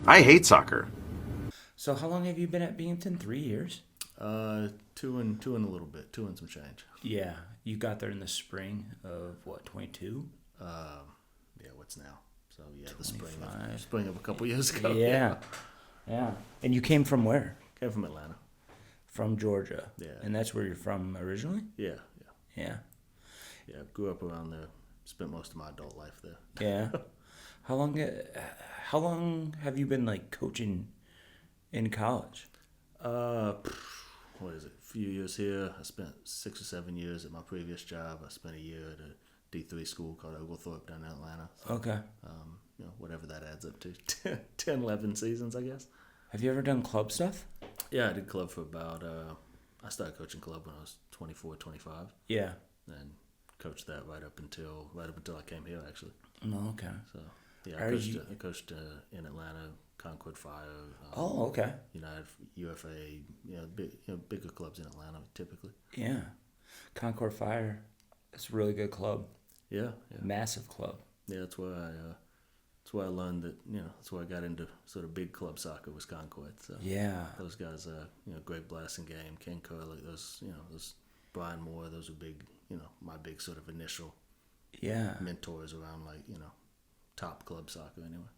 I hate soccer. So how long have you been at Binghamton? 3 years? Two and a little bit. Two and some change. Yeah. You got there in the spring of, what, 22? Yeah, what's now? So, yeah, 25. the spring of a couple years ago. Yeah. Yeah. And you came from where? Came from Atlanta. From Georgia. Yeah. And that's where you're from originally? Yeah. Yeah. Yeah, grew up around there. Spent most of my adult life there. Yeah. How long have you been like coaching in college? What is it? A few years here. I spent 6 or 7 years at my previous job. I spent a year at a D3 school called Oglethorpe down in Atlanta. So, Okay. whatever that adds up to. 10, 11 seasons, I guess. Have you ever done club stuff? Yeah, I did club for about, I started coaching club when I was 24, 25. Yeah. And coached that right up until I came here, actually. Oh, okay. So, yeah, I coached in Atlanta, Concord Fire. Okay. United, UFA, bigger clubs in Atlanta, typically. Yeah. Concord Fire. It's a really good club. Yeah. Massive club. Yeah, that's where I learned that, that's where I got into sort of big club soccer was Concord. So Yeah. those guys, Greg Blassingame, Ken Curley, those Brian Moore, those were big, my big sort of initial mentors around top club soccer anyway.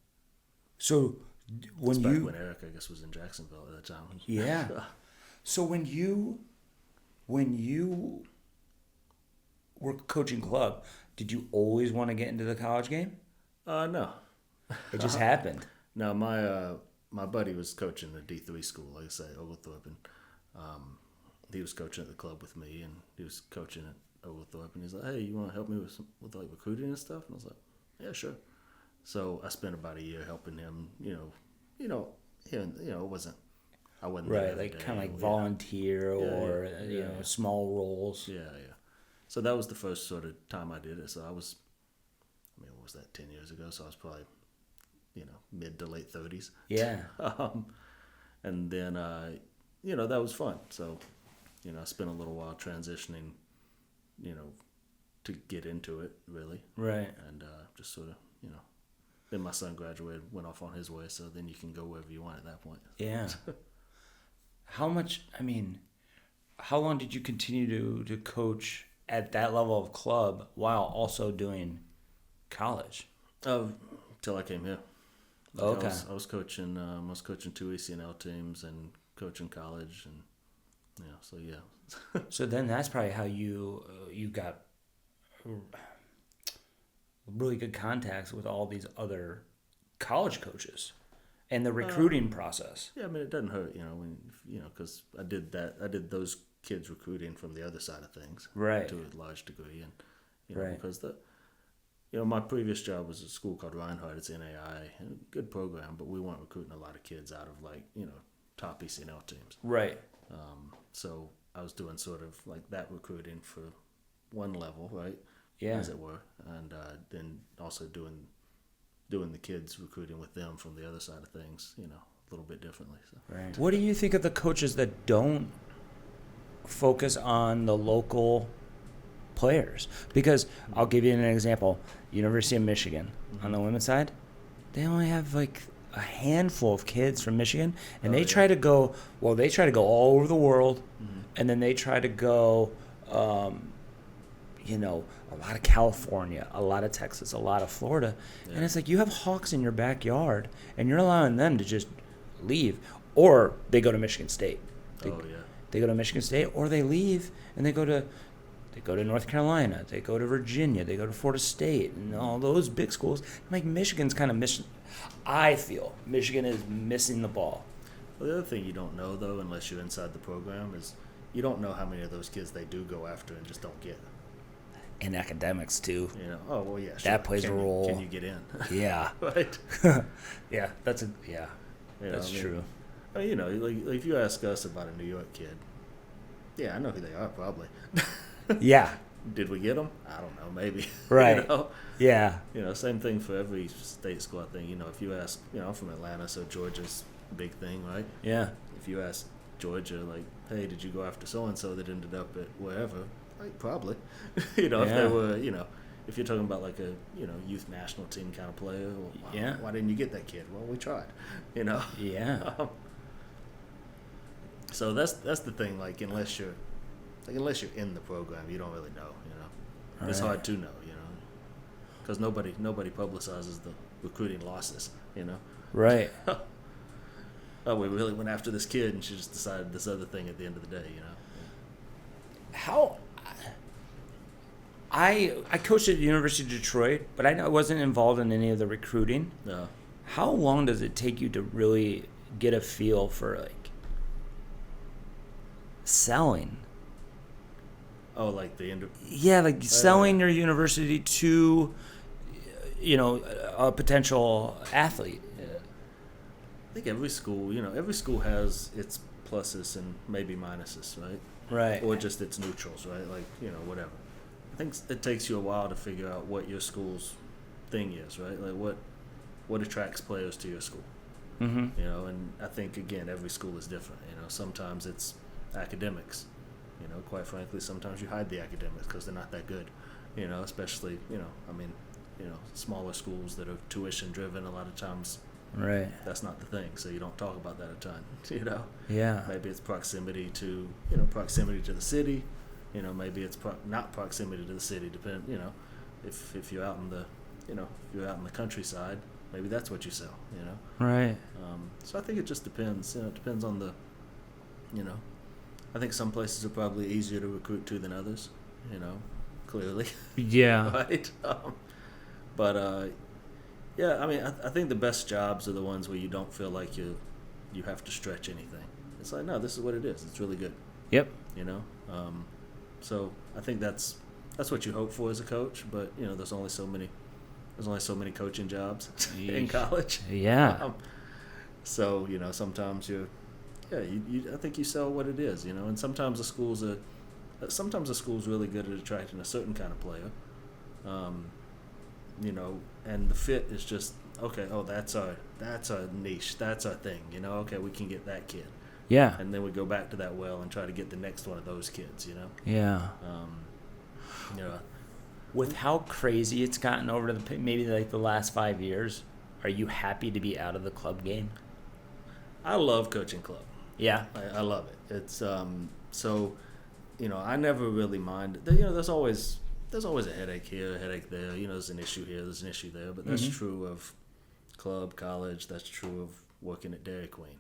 So That's back when Eric, I guess, was in Jacksonville at that time. Yeah. So when you were coaching club, did you always want to get into the college game? No. It just happened. No, my buddy was coaching the D3 school, like I say, Oglethorpe, and he was coaching at the club with me, and he was coaching at Oglethorpe, and he's like, "Hey, you want to help me with like recruiting and stuff?" And I was like, "Yeah, sure." So I spent about a year helping him. It wasn't. I wasn't there Right, every like day, kind of like volunteer or small roles. Yeah. So that was the first sort of time I did it. So what was that, 10 years ago? So I was probably, mid to late 30s. Yeah. And then, that was fun. So, I spent a little while transitioning, to get into it, really. Right. And just sort of, then my son graduated, went off on his way, so then you can go wherever you want at that point. Yeah. How long did you continue to coach at that level of club while also doing college? Till I came here. Okay. I was coaching 2 ECNL teams and coaching college, and so yeah. So then that's probably how you got really good contacts with all these other college coaches and the recruiting process. Yeah, I mean, it doesn't hurt, because I did those kids recruiting from the other side of things, right, to a large degree, and right, because my previous job was a school called Reinhardt. It's NAI, good program, but we weren't recruiting a lot of kids out of top ECNL teams. Right. So I was doing sort of like that recruiting for one level, right? Yeah. As it were, and then also doing the kids recruiting with them from the other side of things, a little bit differently. So. Right. What do you think of the coaches that don't focus on the local players? Because I'll give you an example. University of Michigan, on the women's side, they only have like a handful of kids from Michigan, and they try to go all over the world, and then they try to go, a lot of California, a lot of Texas, a lot of Florida. Yeah. And it's like you have hawks in your backyard, and you're allowing them to just leave. Or they go to Michigan State. They go to Michigan State, or they leave, and they go to North Carolina, they go to Virginia, they go to Florida State, and all those big schools. Like Michigan's kind of missing. I feel Michigan is missing the ball. Well, the other thing you don't know, though, unless you're inside the program, is you don't know how many of those kids they do go after and just don't get. And academics too. Oh well, yeah. Sure. That plays a role. Can you get in? Yeah. Right. Yeah, that's true. I mean, like if you ask us about a New York kid, yeah, I know who they are probably. Yeah. Did we get them? I don't know, maybe. Right. Yeah. Same thing for every state school thing. If you ask, I'm from Atlanta, so Georgia's a big thing, right? Yeah. If you ask Georgia, like, hey, did you go after so and so that ended up at wherever? Like, probably. If they were, if you're talking about like a youth national team kind of player, well, why didn't you get that kid? Well, we tried, Yeah. So that's the thing. Like unless you're in the program, you don't really know. It's hard to know. Because nobody publicizes the recruiting losses. Right. Oh, we really went after this kid, and she just decided this other thing at the end of the day. How I coached at the University of Detroit, but I wasn't involved in any of the recruiting. No. How long does it take you to really get a feel for like selling? Oh, like like selling your university to, a potential athlete. Yeah. I think every school has its pluses and maybe minuses, right? Right. Or just its neutrals, right? Like, whatever. I think it takes you a while to figure out what your school's thing is, right? Like what attracts players to your school. Mm-hmm. And I think, again, every school is different. Sometimes it's academics. Quite frankly, sometimes you hide the academics because they're not that good. Especially, smaller schools that are tuition driven, a lot of times right. that's not the thing. So you don't talk about that a ton, Yeah. Maybe it's proximity to the city. Maybe it's not proximity to the city, if you're out in the, if you're out in the countryside, maybe that's what you sell, Right. So I think it just depends. It depends on the, I think some places are probably easier to recruit to than others, clearly. Yeah. Right? But yeah, I think the best jobs are the ones where you don't feel like you have to stretch anything. It's like, no, this is what it is. It's really good. Yep. So I think that's what you hope for as a coach, but there's only so many coaching jobs in college. Yeah. So sometimes I think you sell what it is, and sometimes the school's really good at attracting a certain kind of player, and the fit is just okay. Oh, that's our niche, that's our thing, Okay, we can get that kid. Yeah. And then we go back to that well and try to get the next one of those kids, Yeah. With how crazy it's gotten over maybe like the last 5 years, are you happy to be out of the club game? I love coaching club. Yeah. I love it. It's so, I never really mind. There's always a headache here, a headache there. There's an issue here, there's an issue there. But that's true of club, college. That's true of working at Dairy Queen.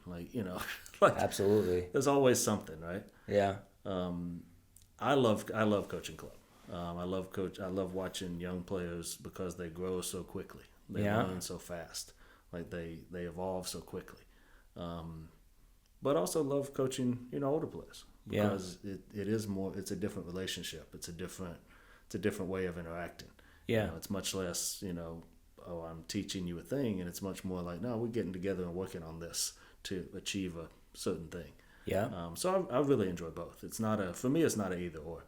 Absolutely. There's always something, right? Yeah. I love coaching club. I love watching young players because they grow so quickly. They learn so fast. Like they evolve so quickly. But also love coaching, older players because it is more. It's a different relationship. It's a different way of interacting. Yeah. It's much less, oh, I'm teaching you a thing, and it's much more like, no, we're getting together and working on this to achieve a certain thing. Yeah. So I really enjoy both. For me, it's not an either or.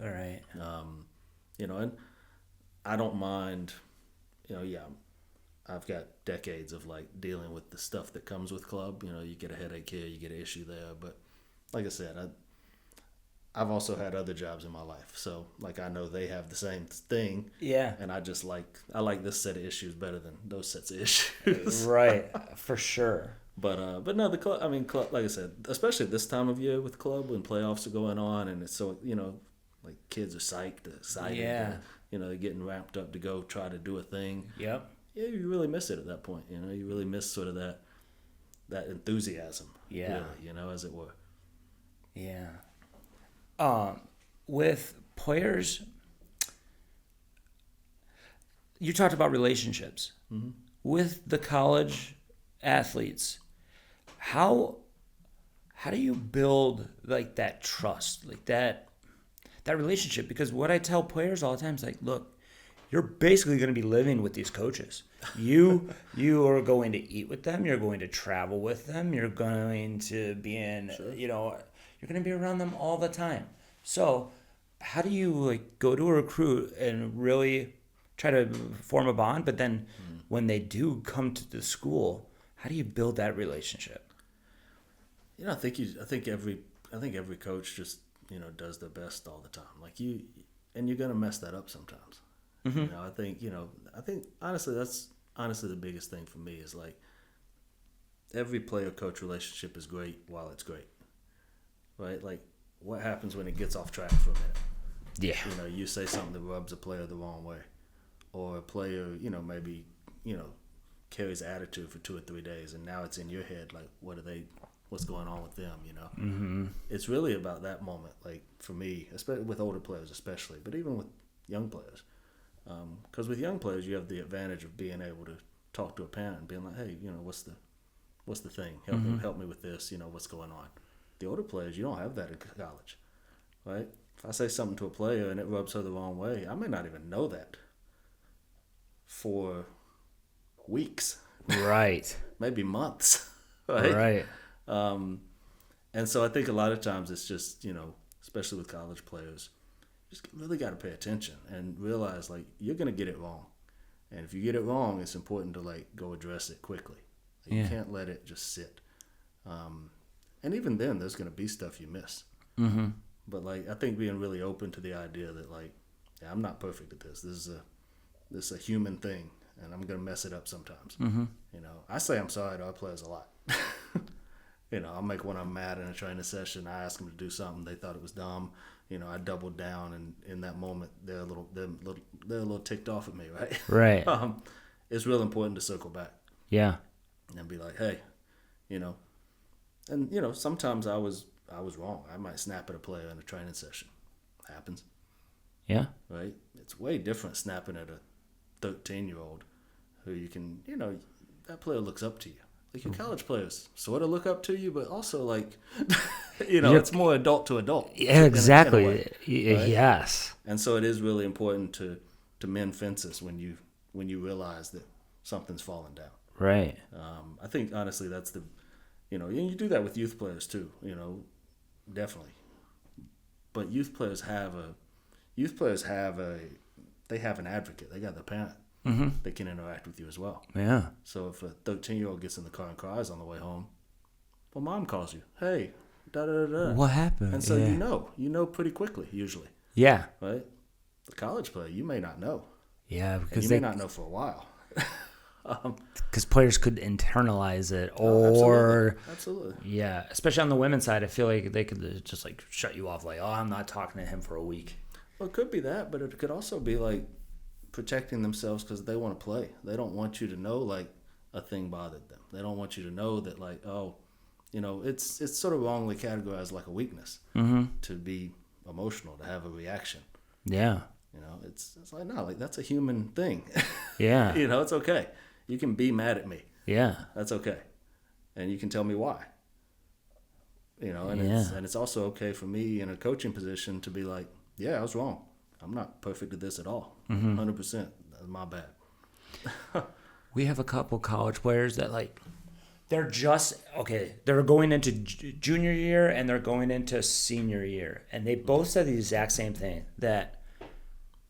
All right. And I don't mind, I've got decades of like dealing with the stuff that comes with club. You get a headache here, you get an issue there. But like I said, I've also had other jobs in my life. So like I know they have the same thing. Yeah. And I like this set of issues better than those sets of issues. Right. For sure. But no, the club. Club. Like I said, especially this time of year with club when playoffs are going on, and it's so like kids are excited. Yeah. They're getting ramped up to go try to do a thing. Yep. Yeah, you really miss it at that point. You really miss sort of that enthusiasm. Yeah. Really, as it were. Yeah. With players, you talked about relationships. Mm-hmm. With the college athletes. How do you build like that trust, like that relationship? Because what I tell players all the time is like, look, you're basically going to be living with these coaches. You are going to eat with them. You're going to travel with them. You're going to be in, Sure. you're going to be around them all the time. So how do you like go to a recruit and really try to form a bond? But then when they do come to the school, how do you build that relationship? I think every coach just does their best all the time. Like you're gonna mess that up sometimes. Mm-hmm. I think honestly that's honestly the biggest thing for me is like every player-coach relationship is great while it's great, right? Like what happens when it gets off track for a minute? Yeah. You say something that rubs a player the wrong way, or a player, maybe, carries attitude for 2 or 3 days, and now it's in your head, like, what's going on with them, Mm-hmm. It's really about that moment, like, for me, especially with older players especially, but even with young players. Because with young players, you have the advantage of being able to talk to a parent and being like, hey, what's the thing? Help me with this, what's going on. The older players, you don't have that in college, right? If I say something to a player and it rubs her the wrong way, I may not even know that for weeks. Right. Maybe months. Right? Right. And so I think a lot of times it's just, especially with college players, you just really got to pay attention and realize, like, you're going to get it wrong. And if you get it wrong, it's important to, like, go address it quickly. You can't let it just sit. And even then, there's going to be stuff you miss. Mm-hmm. But, like, I think being really open to the idea that, like, yeah, I'm not perfect at this. This is a human thing, and I'm going to mess it up sometimes. Mm-hmm. I say I'm sorry to our players a lot. I'll make when I'm mad in a training session. I ask them to do something. They thought it was dumb. I doubled down, and in that moment, they're a little ticked off at me, right? Right. It's real important to circle back. Yeah. And be like, hey, and sometimes I was wrong. I might snap at a player in a training session. Happens. Yeah. Right? It's way different snapping at a 13-year-old who you can, that player looks up to you. Like your college players sort of look up to you, but also like, it's more adult to adult. Yeah, exactly. In a way, right? Yes. And so it is really important to mend fences when you realize that something's falling down. Right. I think honestly that's the, and you do that with youth players too, definitely. But youth players have an advocate. They got the parent that can interact with you as well. Yeah. So if a 13-year-old gets in the car and cries on the way home, well, mom calls you. Hey, da-da-da-da. What happened? And so you know pretty quickly usually. Yeah. Right? The college player, you may not know. Yeah, because you may not know for a while. Because players could internalize it, or absolutely. Yeah, especially on the women's side, I feel like they could just like shut you off, like, oh, I'm not talking to him for a week. Well, it could be that, but it could also be like protecting themselves because they want to play. They don't want you to know like a thing bothered them. They don't want you to know that like, oh, it's sort of wrongly categorized like a weakness to be emotional, to have a reaction. Yeah. It's like, no, like that's a human thing. Yeah. It's okay. You can be mad at me. Yeah. That's okay. And you can tell me why. And it's also okay for me in a coaching position to be like, yeah, I was wrong. I'm not perfect at this at all. 100%. That's my bad. We have a couple college players that like, they're going into junior year and they're going into senior year. And they both said the exact same thing, that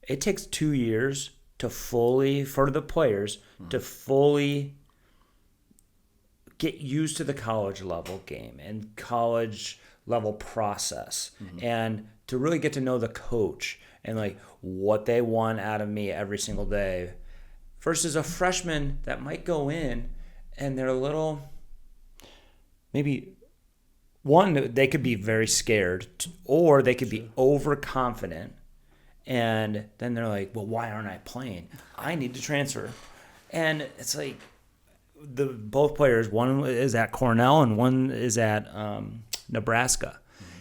it takes 2 years for the players to fully get used to the college level game and college level process and to really get to know the coach and like what they want out of me every single day versus a freshman that might go in and they're a little, maybe one, they could be very scared or they could be overconfident. And then they're like, well, why aren't I playing? I need to transfer. And it's like both players, one is at Cornell and one is at Nebraska.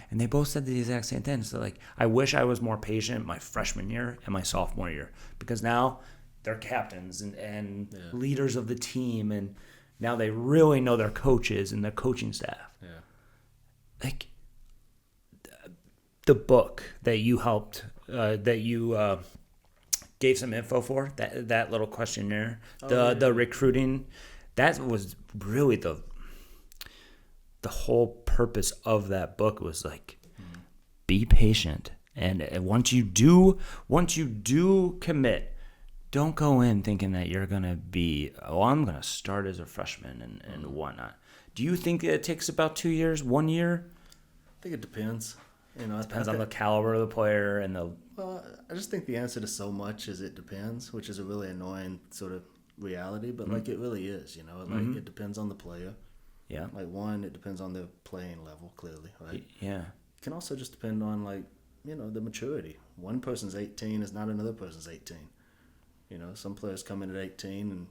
And they both said the exact same thing. So like, I wish I was more patient my freshman year and my sophomore year because now they're captains and leaders of the team. And now they really know their coaches and their coaching staff. Yeah. Like the book that you helped gave some info for, that little questionnaire, the recruiting, that was really the whole purpose of that book was like, be patient. And once you do commit, don't go in thinking that you're going to be, I'm going to start as a freshman and whatnot. Do you think it takes about 2 years, 1 year? I think it depends. You know, Depends on the caliber of the player and the. Well, I just think the answer to so much is it depends, which is a really annoying sort of reality, but like it really is. You know, like it depends on the player. Yeah. Like one, it depends on their playing level, clearly, right? Yeah. It can also just depend on like the maturity. One person's 18 is not another person's 18. You know, some players come in at 18 and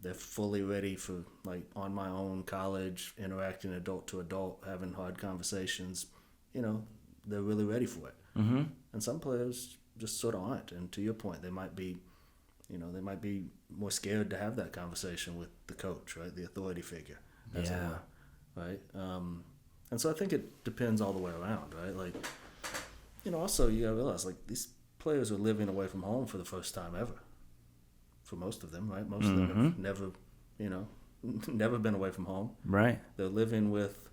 they're fully ready for like on my own, college, interacting adult to adult, having hard conversations. You know, they're really ready for it. Mm-hmm. And some players just sort of aren't. And to your point, they might be more scared to have that conversation with the coach, right? The authority figure, as it were, right? And so I think it depends all the way around, right? Like, also you gotta realize like these players are living away from home for the first time ever. For most of them, right? Most of them have never, never been away from home. Right. They're living with,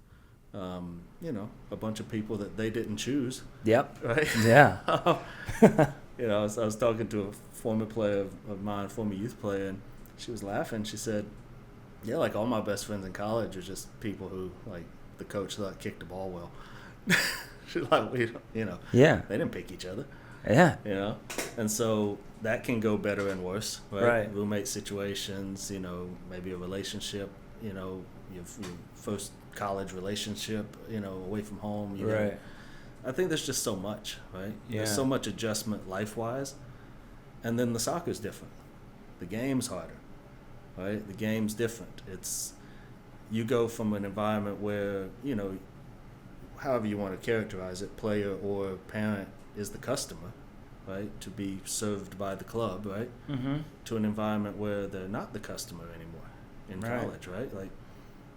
a bunch of people that they didn't choose. Yep. Right. Yeah. I was talking to a former player of mine, former youth player, and she was laughing. She said, "Yeah, like all my best friends in college are just people who like the coach thought kicked the ball well." She's like, Yeah. They didn't pick each other. Yeah. And so that can go better and worse, right? Right. Roommate situations, maybe a relationship, your first college relationship, away from home. Right. I think there's just so much, right? Yeah. There's so much adjustment life-wise. And then the soccer's different. The game's harder, right? The game's different. You go from an environment where, however you want to characterize it, player or parent is the customer, right? To be served by the club, right? Mm-hmm. To an environment where they're not the customer anymore in college, right? Like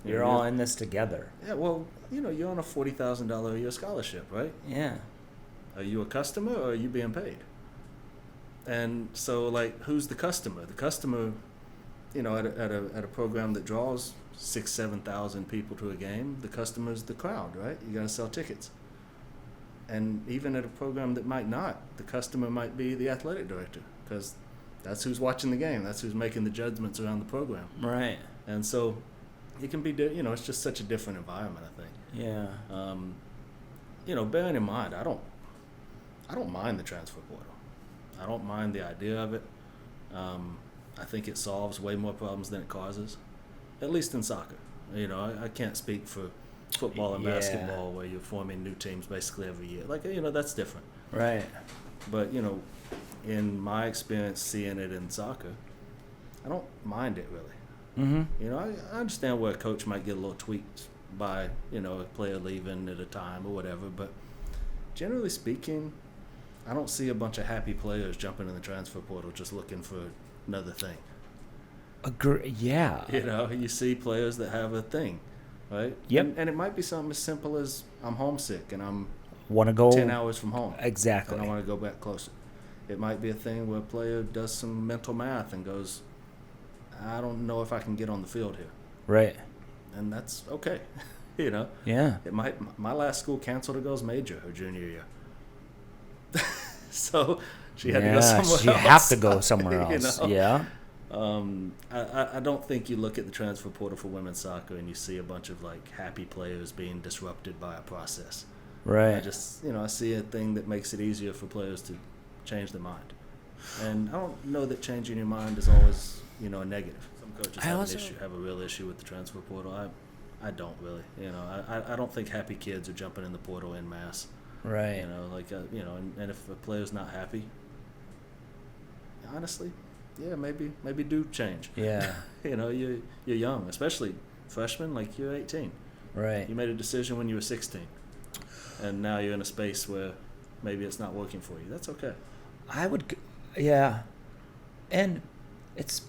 you're all in this together. Yeah, well, you're on a $40,000 a year scholarship, right? Yeah. Are you a customer or are you being paid? And so, like, who's the customer? The customer, at a program that draws 6,000-7,000 people to a game, the customer's the crowd, right? You got to sell tickets. And even at a program that might not, the customer might be the athletic director because that's who's watching the game. That's who's making the judgments around the program. Right. And so it can be, it's just such a different environment, I think. Yeah. Bearing in mind, I don't mind the transfer portal. I don't mind the idea of it. I think it solves way more problems than it causes, at least in soccer. I can't speak for football and basketball where you're forming new teams basically every year. Like, that's different. Right. But, in my experience seeing it in soccer, I don't mind it really. Mm-hmm. I understand where a coach might get a little tweaked by, a player leaving at a time or whatever, but generally speaking, I don't see a bunch of happy players jumping in the transfer portal just looking for another thing. Yeah. You see players that have a thing, right? Yep. And it might be something as simple as I'm homesick and I'm want to go 10 hours from home. Exactly. And I want to go back closer. It might be a thing where a player does some mental math and goes, I don't know if I can get on the field here. Right. And that's okay. Yeah. It might. My last school canceled a girls major her junior year. So she had to go somewhere else. You have to go somewhere else. Yeah. I don't think you look at the transfer portal for women's soccer and you see a bunch of like happy players being disrupted by a process. Right. I just I see a thing that makes it easier for players to change their mind. And I don't know that changing your mind is always a negative. Some coaches have a real issue with the transfer portal. I don't really. I don't think happy kids are jumping in the portal en masse. Right. And if a player's not happy, honestly, yeah, maybe do change. Yeah. You're young, especially freshman, like you're 18. Right. You made a decision when you were 16. And now you're in a space where maybe it's not working for you. That's okay. Yeah. And it's,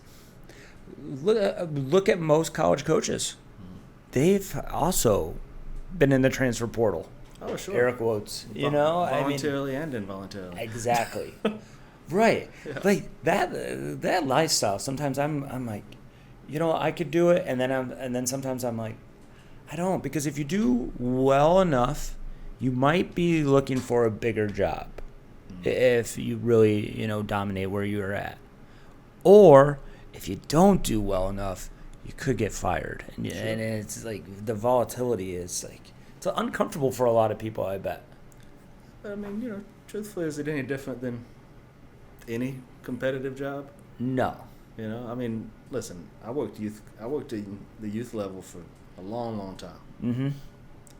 look at most college coaches. They've also been in the transfer portal. Oh, sure. Air quotes. Voluntarily and involuntarily. Exactly. Right. Yeah. Like that lifestyle. Sometimes I'm like, I could do it, and then sometimes I'm like, I don't, because if you do well enough, you might be looking for a bigger job if you really, dominate where you're at. Or if you don't do well enough, you could get fired. And it's like the volatility is like, it's uncomfortable for a lot of people, I bet. I mean, truthfully, is it any different than any competitive job? No. I mean, listen, I worked in the youth level for a long, long time. Mm-hmm.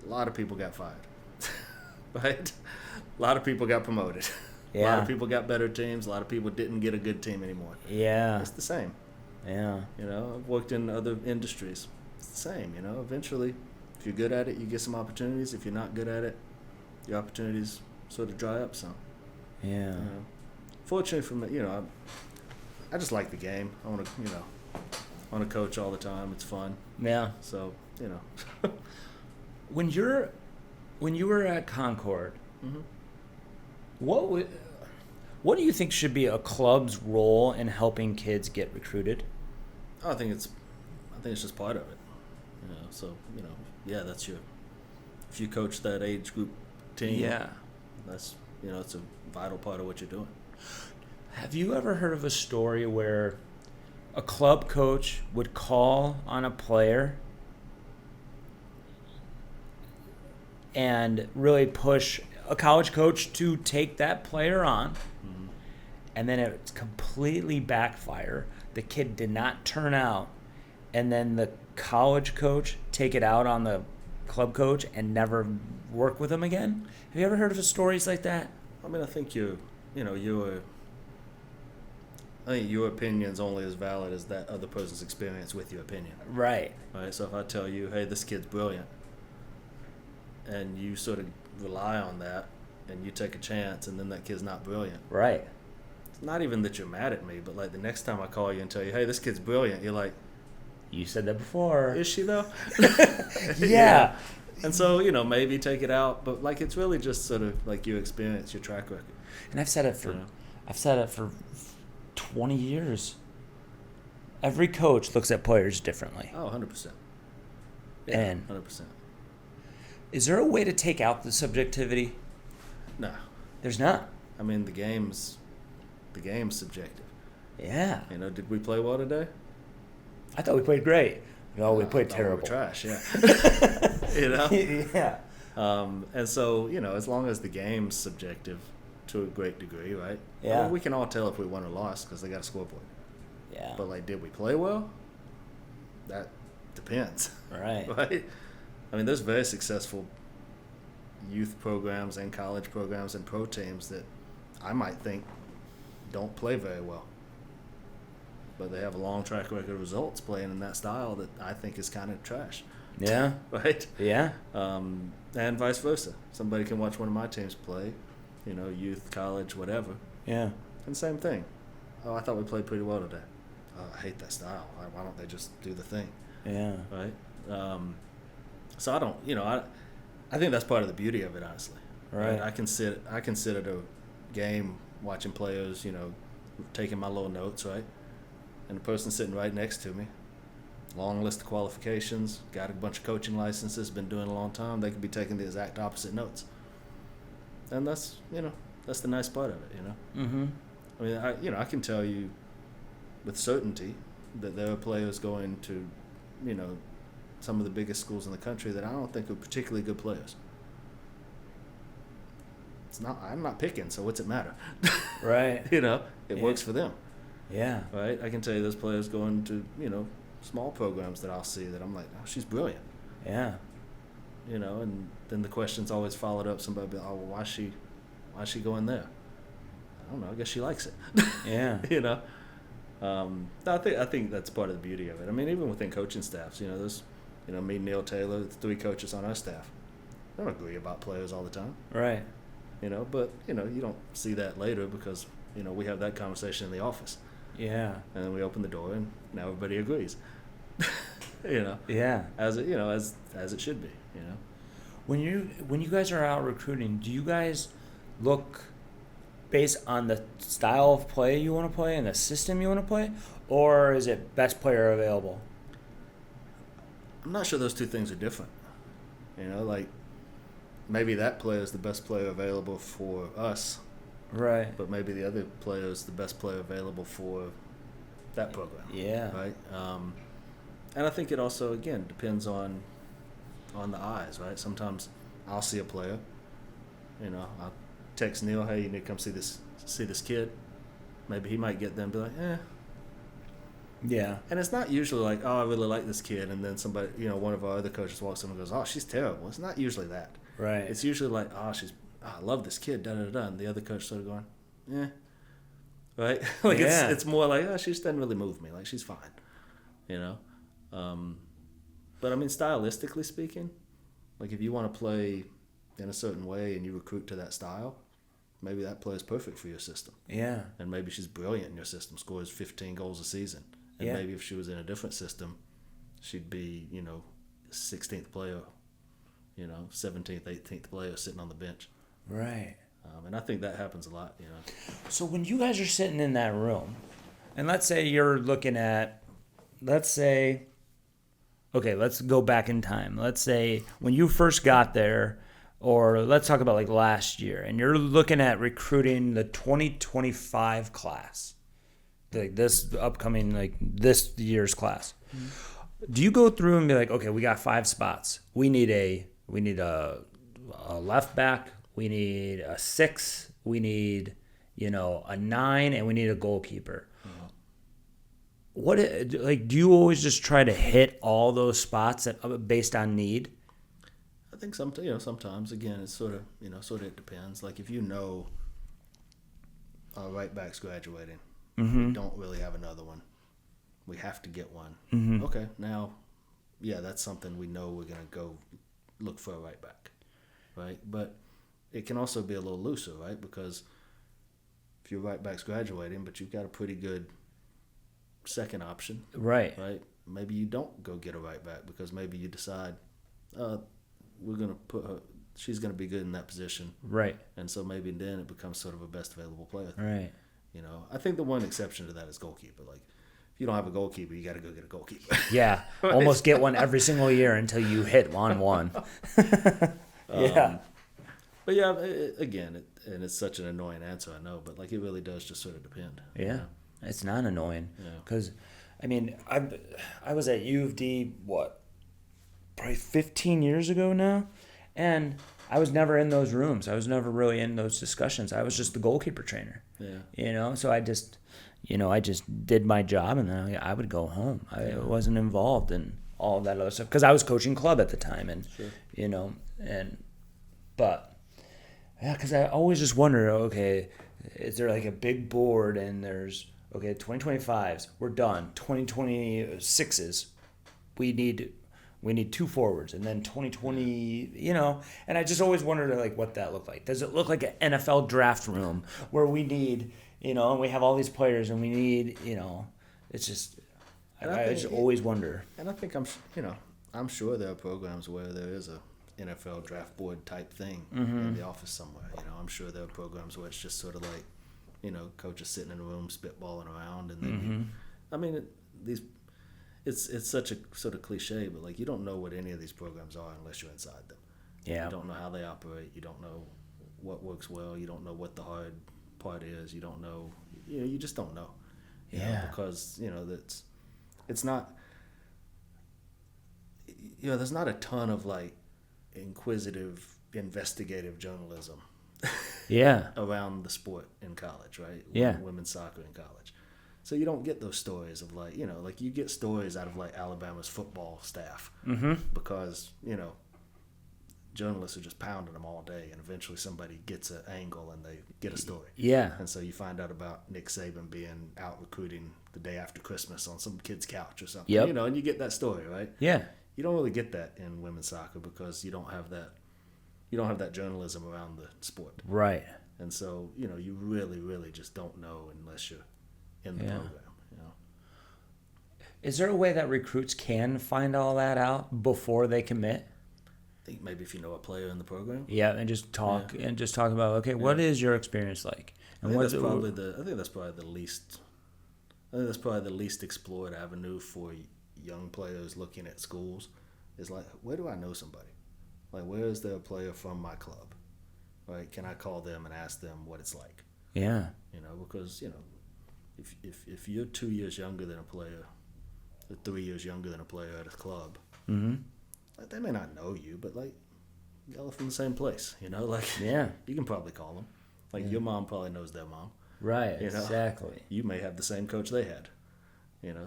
A lot of people got fired, right? A lot of people got promoted. Yeah. A lot of people got better teams. A lot of people didn't get a good team anymore. Yeah. It's the same. Yeah. I've worked in other industries. It's the same. Eventually, if you're good at it, you get some opportunities. If you're not good at it, your opportunities sort of dry up some. Yeah. Fortunately for me, I just like the game. I want to coach all the time. It's fun. Yeah. So, When you were at Concord, mm-hmm. what do you think should be a club's role in helping kids get recruited? I think it's just part of it. So, that's if you coach that age group team, Yeah. that's, it's a vital part of what you're doing. Have you ever heard of a story where a club coach would call on a player and really push a college coach to take that player on, Mm-hmm. and then it completely backfire? The kid did not turn out, and then the college coach take it out on the club coach and never work with him again? Have you ever heard of stories like that? I mean, I think I think your opinion's only as valid as that other person's experience with your opinion. Right. Right. So if I tell you, hey, this kid's brilliant, and you sort of rely on that, and you take a chance, and then that kid's not brilliant. Right. It's not even that you're mad at me, but like the next time I call you and tell you, hey, this kid's brilliant, you're like, You said that before. is she though? Yeah. And so, maybe take it out, but like it's really just sort of like your experience, your track record. And I've said it for 20 years. Every coach looks at players differently. Oh, 100%. Yeah, And 100%. is there a way to take out the subjectivity? No. There's not. I mean, the game's subjective. Yeah. Did we play well today? I thought we played great. No, we played I thought terrible. We were trash, yeah. Yeah. And so, as long as the game's subjective to a great degree, right? Yeah. I mean, we can all tell if we won or lost because they got a scoreboard. Yeah. But, like, did we play well? That depends. Right. Right? I mean, there's very successful youth programs and college programs and pro teams that I might think don't play very well. But they have a long track record of results playing in that style that I think is kind of trash. Yeah. Right? Yeah. And vice versa. Somebody can watch one of my teams play, youth, college, whatever. Yeah. And same thing. Oh, I thought we played pretty well today. Oh, I hate that style. Why don't they just do the thing? Yeah. Right? So I don't, I think that's part of the beauty of it, honestly. Right. I can sit at a game watching players, taking my little notes, right? And the person sitting right next to me, long list of qualifications, got a bunch of coaching licenses, been doing it a long time, they could be taking the exact opposite notes. And that's, that's the nice part of it, Mm-hmm. I mean, I can tell you with certainty that there are players going to, some of the biggest schools in the country that I don't think are particularly good players. I'm not picking, so what's it matter? Right. It works for them. Yeah. Right? I can tell you there's players going to, small programs that I'll see that I'm like, oh, she's brilliant. Yeah. And then the question's always followed up. Somebody will be, oh, well, why is she going there? I don't know. I guess she likes it. Yeah. I think that's part of the beauty of it. I mean, even within coaching staffs, there's, me, Neil Taylor, the 3 coaches on our staff. They don't agree about players all the time. Right. But, you don't see that later because, we have that conversation in the office. Yeah. And then we open the door and now everybody agrees. Yeah. As it, as it should be, When you guys are out recruiting, do you guys look based on the style of play you want to play and the system you want to play, or is it best player available? I'm not sure those two things are different. Like maybe that player is the best player available for us. Right. But maybe the other player is the best player available for that program. Yeah. Right. And I think it also, again, depends on the eyes, right? Sometimes I'll see a player, text Neil, hey, you need to come see this kid. Maybe he might get them and be like, eh. Yeah. And it's not usually like, oh, I really like this kid, and then somebody, one of our other coaches walks in and goes, oh, she's terrible. It's not usually that. Right. It's usually like, oh, I love this kid, da-da-da, and the other coach sort of going, eh. Right? Like, yeah. It's more like, oh, she just doesn't really move me. Like, she's fine. But, I mean, stylistically speaking, like, if you want to play in a certain way and you recruit to that style, maybe that player is perfect for your system. Yeah. And maybe she's brilliant in your system, scores 15 goals a season. And maybe if she was in a different system, she'd be, 16th player, 17th, 18th player sitting on the bench. Right. And I think that happens a lot, So when you guys are sitting in that room, and let's say you're looking at, let's go back in time. Let's say when you first got there, or let's talk about like last year, and you're looking at recruiting the 2025 class, like this upcoming, like this year's class. Mm-hmm. Do you go through and be like, okay, we got 5 spots. We need a left back. We need a 6. We need, a 9, and we need a goalkeeper. Mm-hmm. Do you always just try to hit all those spots based on need? I think sometimes, again, it's sort of it depends. Like, if our right back's graduating, mm-hmm. we don't really have another one. We have to get one. Mm-hmm. Okay, now, that's something we know we're going to go look for a right back, right? But it can also be a little looser, right? Because if your right back's graduating, but you've got a pretty good second option, right? Maybe you don't go get a right back because maybe you decide, we're going to put her, she's going to be good in that position. Right. And so maybe then it becomes sort of a best available player thing. Right. I think the one exception to that is goalkeeper. Like, if you don't have a goalkeeper, you got to go get a goalkeeper. Yeah. Right. Almost get one every single year until you hit on one. Yeah. But yeah, again, and it's such an annoying answer, I know, but like, it really does just sort of depend. Yeah. It's not annoying. Because, I mean, I was at U of D, probably 15 years ago now, and I was never in those rooms. I was never really in those discussions. I was just the goalkeeper trainer. Yeah. So I just did my job, and then I would go home. I wasn't involved in all of that other stuff because I was coaching club at the time, and sure. But because I always just wonder, okay, is there like a big board and there's 2025s, we're done. 2026s, we need 2 forwards, and then 2020, and I just always wondered like what that looked like. Does it look like an NFL draft room where we need, and we have all these players and we need, it's just, I just always wonder. And I think I'm sure there are programs where there is a NFL draft board type thing in the office somewhere. I'm sure there are programs where it's just sort of like, coaches sitting in a room spitballing around, and then it's such a sort of cliche, but like, you don't know what any of these programs are unless you're inside them. Yeah. You don't know how they operate. You don't know what works well. You don't know what the hard part is. You don't know. You just don't know. Because it's not. There's not a ton of like inquisitive, investigative journalism. Around the sport in college, right? Women's soccer in college. So you don't get those stories of like, like you get stories out of like Alabama's football staff because, journalists are just pounding them all day, and eventually somebody gets an angle and they get a story. Yeah. And so you find out about Nick Saban being out recruiting the day after Christmas on some kid's couch or something. Yep. And you get that story, right? Yeah. You don't really get that in women's soccer because you don't have that journalism around the sport. Right. And so, you really, really just don't know unless you're in the program. Is there a way that recruits can find all that out before they commit? I think maybe if you know a player in the program. Yeah, and just talk about, okay, what is your experience like? And I think that's probably the least explored avenue for young players looking at schools is like, where do I know somebody? Like, where is there a player from my club? Right? Can I call them and ask them what it's like? Yeah. Because, if you're 2 years younger than a player, or 3 years younger than a player at a club, like, they may not know you, but like, y'all are from the same place, you can probably call them. Like your mom probably knows their mom. Right, You know? exactly. You may have the same coach they had.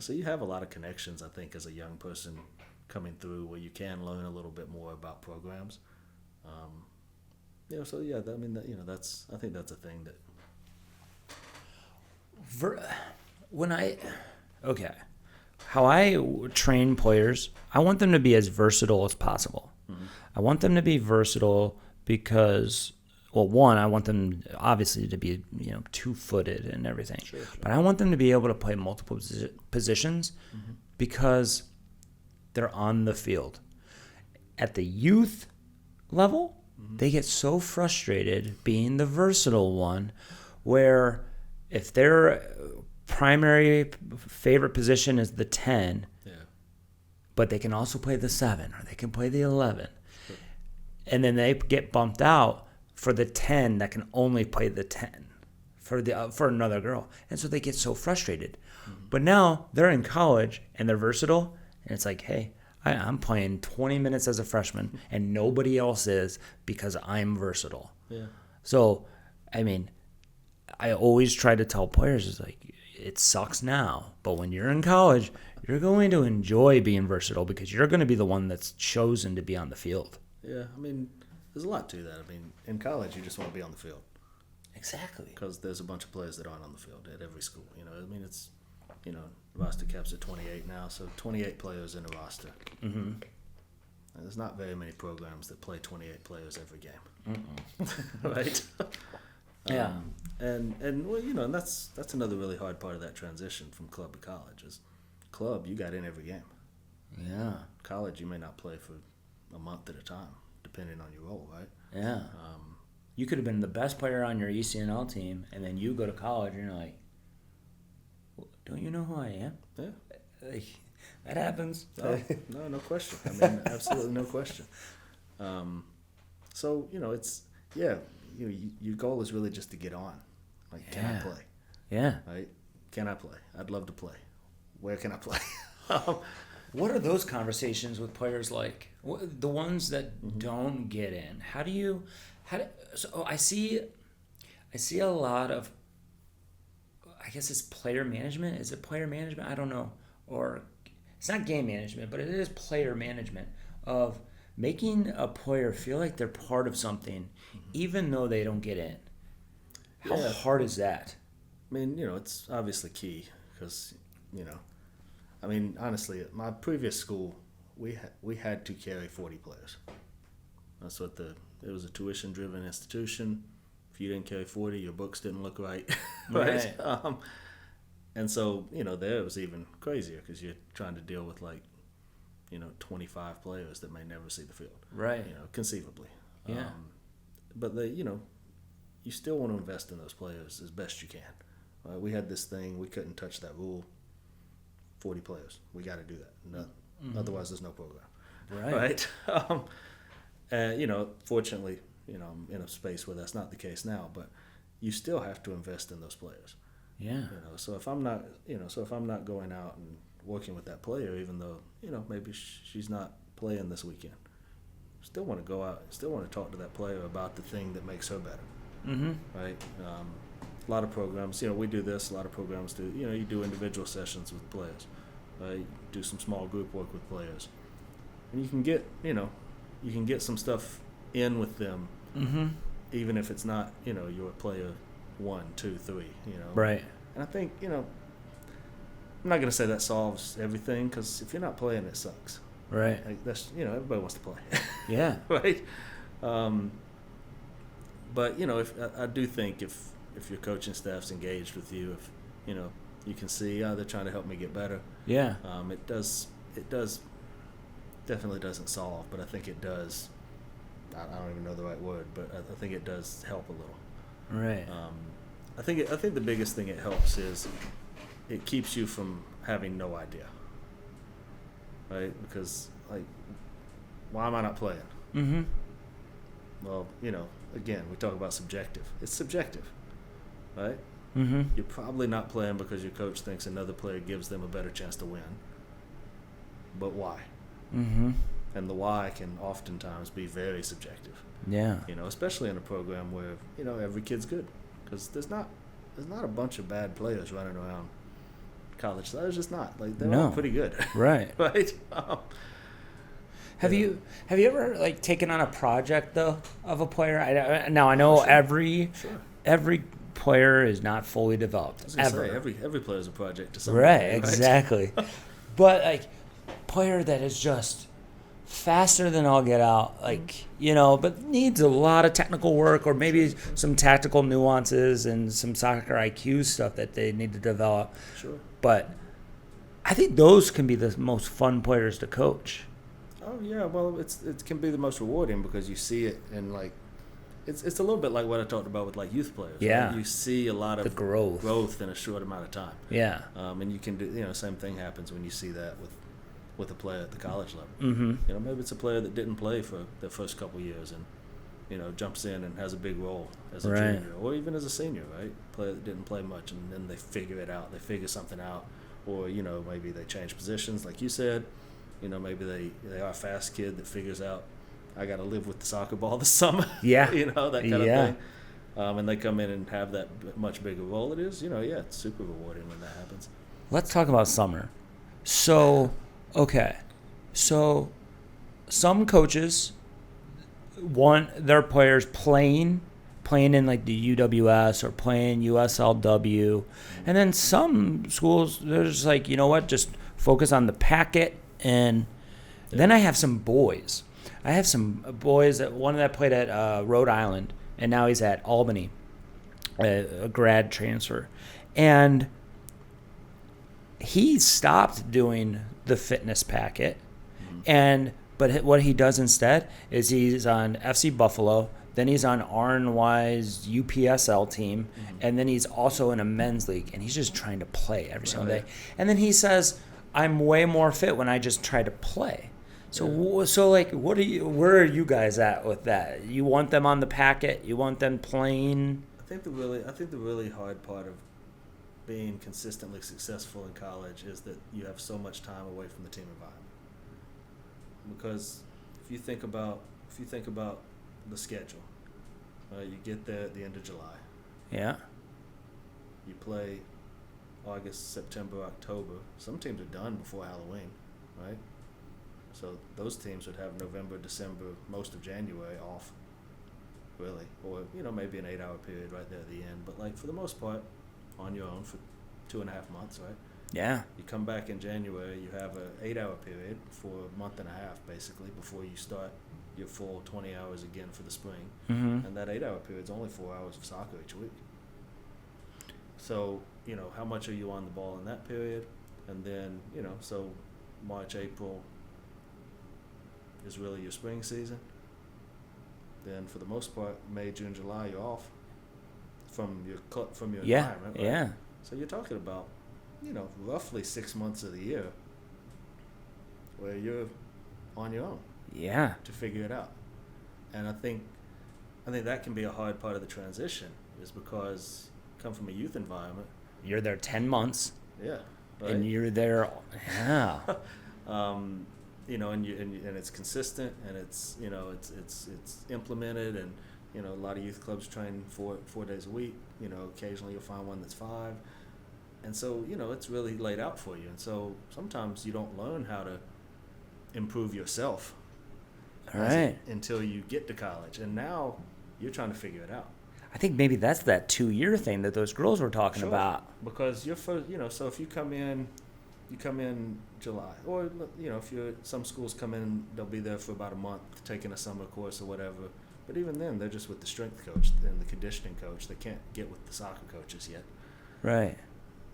So you have a lot of connections, I think, as a young person coming through where you can learn a little bit more about programs. So yeah, I mean, I think that's a thing that. How I train players, I want them to be as versatile as possible. Mm-hmm. I want them to be versatile because, well, one, I want them obviously to be, 2-footed and everything. Sure. But I want them to be able to play multiple positions because they're on the field. At the youth level, they get so frustrated being the versatile one where if their primary favorite position is the 10, but they can also play the 7 or they can play the 11. Sure. And then they get bumped out for the 10 that can only play the 10 for another girl. And so they get so frustrated. But now they're in college and they're versatile. And it's like, hey, I'm playing 20 minutes as a freshman and nobody else is because I'm versatile. Yeah. So, I mean, I always try to tell players, it's like, it sucks now, but when you're in college, you're going to enjoy being versatile because you're going to be the one that's chosen to be on the field. Yeah, I mean, there's a lot to that. I mean, in college, you just want to be on the field. Exactly. Because there's a bunch of players that aren't on the field at every school. I mean, it's, roster caps at 28 now, so 28 players in a roster. Mm-hmm. And there's not very many programs that play 28 players every game. Right? Yeah. And well, and that's another really hard part of that transition from club to college is club, you got in every game. Yeah. College, you may not play for a month at a time, depending on your role, right? Yeah. You could have been the best player on your ECNL team, and then you go to college, and you're like, don't you know who I am? Yeah. Like, that happens. No question. I mean, absolutely no question. So, it's, your goal is really just to get on. Like, can I play? Yeah. Right? Can I play? I'd love to play. Where can I play? What are those conversations with players like? The ones that don't get in. I see a lot of, I guess it's player management. Is it player management? I don't know. Or it's not game management, but it is player management of making a player feel like they're part of something, even though they don't get in. How hard is that? I mean, it's obviously key because, I mean, honestly, at my previous school, we had to carry 40 players. That's what it was a tuition-driven institution. If you didn't carry 40, your books didn't look right. Right. And so, there it was even crazier because you're trying to deal with 25 players that may never see the field. Right. Conceivably. Yeah. But you still want to invest in those players as best you can. We had this thing, we couldn't touch that rule. 40 players. We got to do that. No, otherwise there's no program. Right. Fortunately, I'm in a space where that's not the case now, but you still have to invest in those players. Yeah. So if I'm not going out and working with that player, even though, maybe she's not playing this weekend, still want to go out, still want to talk to that player about the thing that makes her better. Mm-hmm. Right. A lot of programs, we do this. A lot of programs do. You do individual sessions with players. You do some small group work with players, and you can get some stuff in with them, even if it's not your player 1, 2, 3. Right. And I think I'm not gonna say that solves everything because if you're not playing, it sucks. Right. Like that's everybody wants to play. Yeah. Right. But if I do think if your coaching staff's engaged with you, if you can see they're trying to help me get better. Yeah. It does definitely doesn't solve, but I think it does. I don't even know the right word, but I think it does help a little. Right. I think the biggest thing it helps is it keeps you from having no idea. Right? Because why am I not playing? Mm-hmm. Well, again, we talk about subjective. It's subjective, right? Mm-hmm. You're probably not playing because your coach thinks another player gives them a better chance to win. But why? Mm-hmm. And the why can oftentimes be very subjective. Yeah. Especially in a program where, every kid's good. because there's not a bunch of bad players running around college. There's just not. Like, they're all pretty good. Right. Right. Have you ever like taken on a project though of a player? I know every player is not fully developed. I was gonna say, every player is a project to some right, degree, right? Exactly. But like player that is just faster than all get out, like, but needs a lot of technical work or maybe some tactical nuances and some soccer IQ stuff that they need to develop. Sure. But I think those can be the most fun players to coach. Oh yeah, well it can be the most rewarding because you see it and like it's a little bit like what I talked about with like youth players. Yeah. Right? You see a lot of the growth in a short amount of time. Yeah. And you can do same thing happens when you see that with a player at the college level. Mm-hmm. Maybe it's a player that didn't play for the first couple years and jumps in and has a big role as a junior or even as a senior, right? Player that didn't play much and then they figure it out. They figure something out, or maybe they change positions, like you said. Maybe they are a fast kid that figures out I got to live with the soccer ball this summer. Yeah. That kind of thing. And they come in and have that much bigger role. It is, it's super rewarding when that happens. Let's talk about summer. So, okay. So, some coaches want their players playing in like the UWS or playing USLW. And then some schools, they're just like, you know what, just focus on the packet. And then I have some boys. One that played at Rhode Island, and now he's at Albany, a grad transfer. And he stopped doing the fitness packet. But what he does instead is he's on FC Buffalo, then he's on RNY's UPSL team, and then he's also in a men's league, and he's just trying to play every single day. And then he says, I'm way more fit when I just try to play. So like, where are you guys at with that? You want them on the packet? You want them playing? I think the really hard part of being consistently successful in college is that you have so much time away from the team environment. Because if you think about the schedule, you get there at the end of July. Yeah. You play August, September, October. Some teams are done before Halloween, right? So those teams would have November, December, most of January off, really. Or, maybe an 8-hour period right there at the end. But, like, for the most part, on your own for 2.5 months, right? Yeah. You come back in January, you have an 8-hour period for a month and a half, basically, before you start your full 20 hours again for the spring. Mm-hmm. And that 8-hour period is only 4 hours of soccer each week. So, how much are you on the ball in that period? And then, so March, April is really your spring season. Then for the most part, May, June, July, you're off from your environment. Right? Yeah. So you're talking about, roughly 6 months of the year where you're on your own. Yeah. To figure it out. And I think that can be a hard part of the transition, is because you come from a youth environment. You're there 10 months. Yeah. Right? And you're there. Yeah. And it's consistent, and it's implemented, and a lot of youth clubs train 4 days a week. Occasionally you'll find one that's 5, and so it's really laid out for you. And so sometimes you don't learn how to improve yourself, right, until you get to college, and now you're trying to figure it out. I think maybe that's that 2-year thing that those girls were talking about. Because you're first, so if you come in July, or if some schools come in, they'll be there for about a month taking a summer course or whatever. But even then, they're just with the strength coach and the conditioning coach. They can't get with the soccer coaches yet. Right.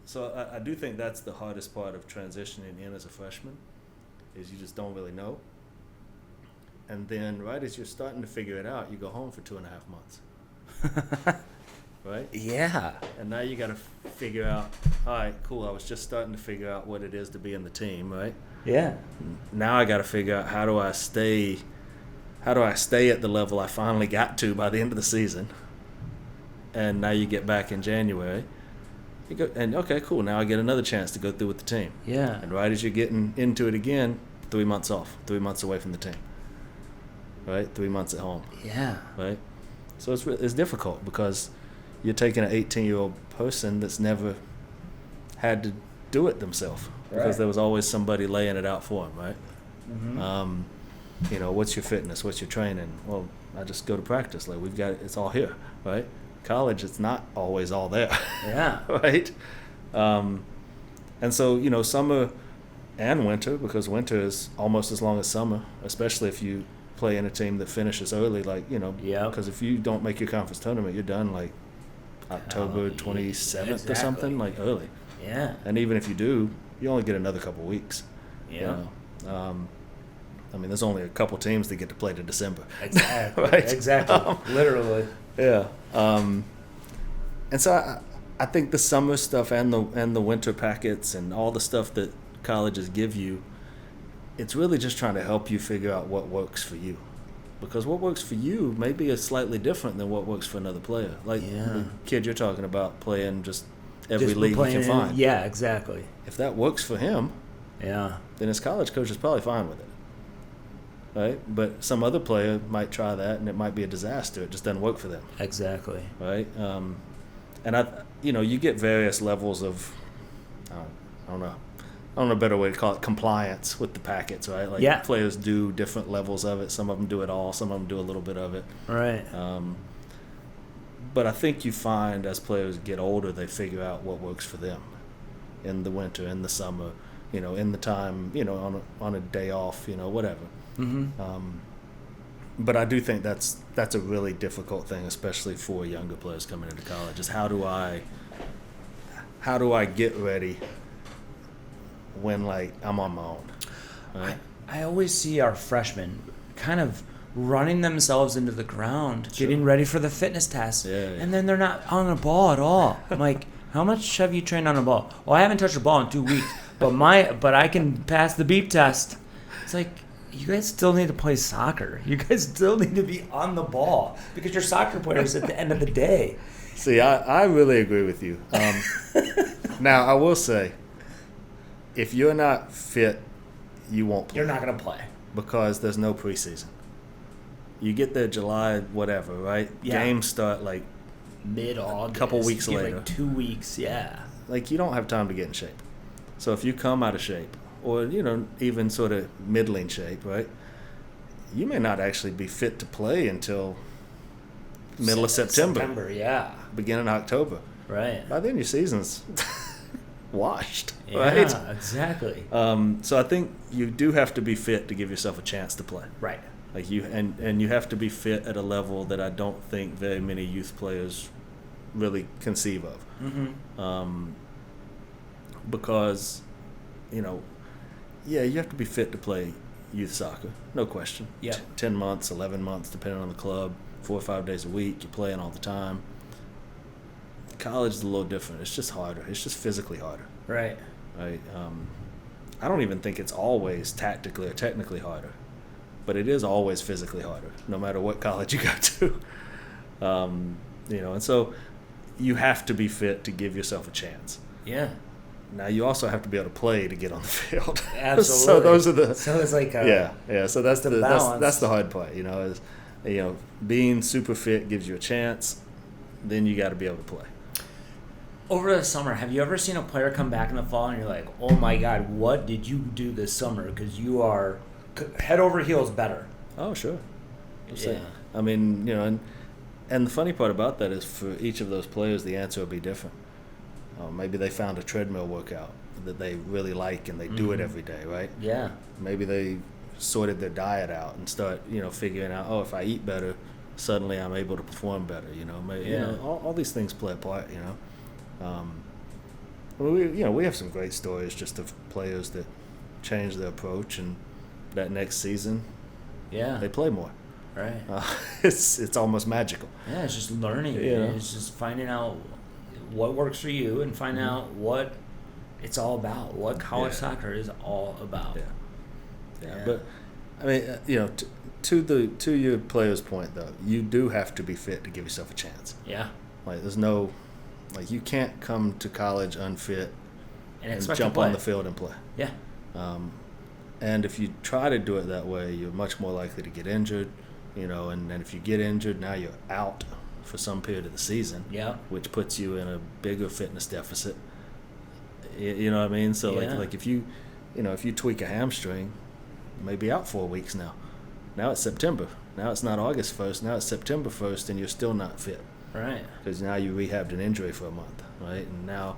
So I do think that's the hardest part of transitioning in as a freshman, is you just don't really know. And then right as you're starting to figure it out, you go home for 2.5 months. Right? Yeah. And now you got to figure out, all right, cool, I was just starting to figure out what it is to be in the team, right? Yeah. Now I got to figure out how do I stay at the level I finally got to by the end of the season. And now you get back in January. You go, and okay, cool, now I get another chance to go through with the team. Yeah. And right as you're getting into it again, 3 months off, 3 months away from the team. Right? 3 months at home. Yeah. Right? So it's difficult because you're taking an 18-year-old person that's never had to do it themselves because there was always somebody laying it out for them, right? Mm-hmm. What's your fitness? What's your training? Well, I just go to practice. Like, we've got it's all here, right? College, it's not always all there. Yeah. Right? And so, summer and winter, because winter is almost as long as summer, especially if you play in a team that finishes early, because if you don't make your conference tournament, you're done like October 27th or something, like early. Yeah. And even if you do, you only get another couple weeks. Yeah. There's only a couple teams that get to play to December. Exactly. Right? Exactly. Literally. Yeah. And so I think the summer stuff and the winter packets and all the stuff that colleges give you, it's really just trying to help you figure out what works for you. Because what works for you may be slightly different than what works for another player. Like the kid you're talking about playing just every league he can find. Yeah, exactly. If that works for him, then his college coach is probably fine with it. Right? But some other player might try that and it might be a disaster. It just doesn't work for them. Exactly. Right? And you get various levels of, I don't know a better way to call it, compliance with the packets, right? Like players do different levels of it. Some of them do it all. Some of them do a little bit of it. Right. But I think you find as players get older, they figure out what works for them in the winter, in the summer, in the time, on a day off, whatever. Mm-hmm. But I do think that's a really difficult thing, especially for younger players coming into college, is how do I get ready when, like, I'm on my own? Right? I always see our freshmen kind of running themselves into the ground, getting ready for the fitness test, and then they're not on a ball at all. I'm like, how much have you trained on a ball? Well, I haven't touched a ball in 2 weeks, but I can pass the beep test. It's like, you guys still need to play soccer. You guys still need to be on the ball because you're soccer players at the end of the day. See, I really agree with you. Now, I will say, if you're not fit, you won't play. You're not going to play. Because there's no preseason. You get there July, whatever, right? Yeah. Games start like mid-August. A couple weeks later. Like 2 weeks, yeah. Like, you don't have time to get in shape. So if you come out of shape, or, even sort of middling shape, right? You may not actually be fit to play until middle of September. Beginning of October. Right. By then your season's washed, right? Yeah, exactly. So I think you do have to be fit to give yourself a chance to play. Right. Like and you have to be fit at a level that I don't think very many youth players really conceive of. Mm-hmm. Because, you have to be fit to play youth soccer, no question. Yeah. 10 months, 11 months, depending on the club, 4 or 5 days a week, you're playing all the time. College is a little different. It's just harder. It's just physically harder. Right. Right. I don't even think it's always tactically or technically harder, but it is always physically harder, no matter what college you go to. And so you have to be fit to give yourself a chance. Yeah. Now you also have to be able to play to get on the field. Absolutely. So those are the. So it's like So that's the balance. That's the hard part. Being super fit gives you a chance. Then you got to be able to play. Over the summer, have you ever seen a player come back in the fall and you're like, oh my God, what did you do this summer? Because you are head over heels better. Oh, sure. Yeah. I mean, and the funny part about that is for each of those players, the answer will be different. Maybe they found a treadmill workout that they really like and they do it every day, right? Yeah. Maybe they sorted their diet out and start, figuring out, if I eat better, suddenly I'm able to perform better, Maybe, all these things play a part, we have some great stories just of players that change their approach and that next season, they play more. Right. It's almost magical. Yeah, it's just learning. It's just finding out what works for you and finding out what it's all about, what college soccer is all about. Yeah. But I mean, to your player's point though, you do have to be fit to give yourself a chance. Yeah. Like there's no, like you can't come to college unfit and jump on the field and play. Yeah. And if you try to do it that way, you're much more likely to get injured, and then if you get injured, now you're out for some period of the season. Yeah. Which puts you in a bigger fitness deficit. You know what I mean? So like if you tweak a hamstring, you may be out 4 weeks now. Now it's September. Now it's not August 1st. Now it's September 1st, and you're still not fit. Right. Because now you rehabbed an injury for a month, right? And now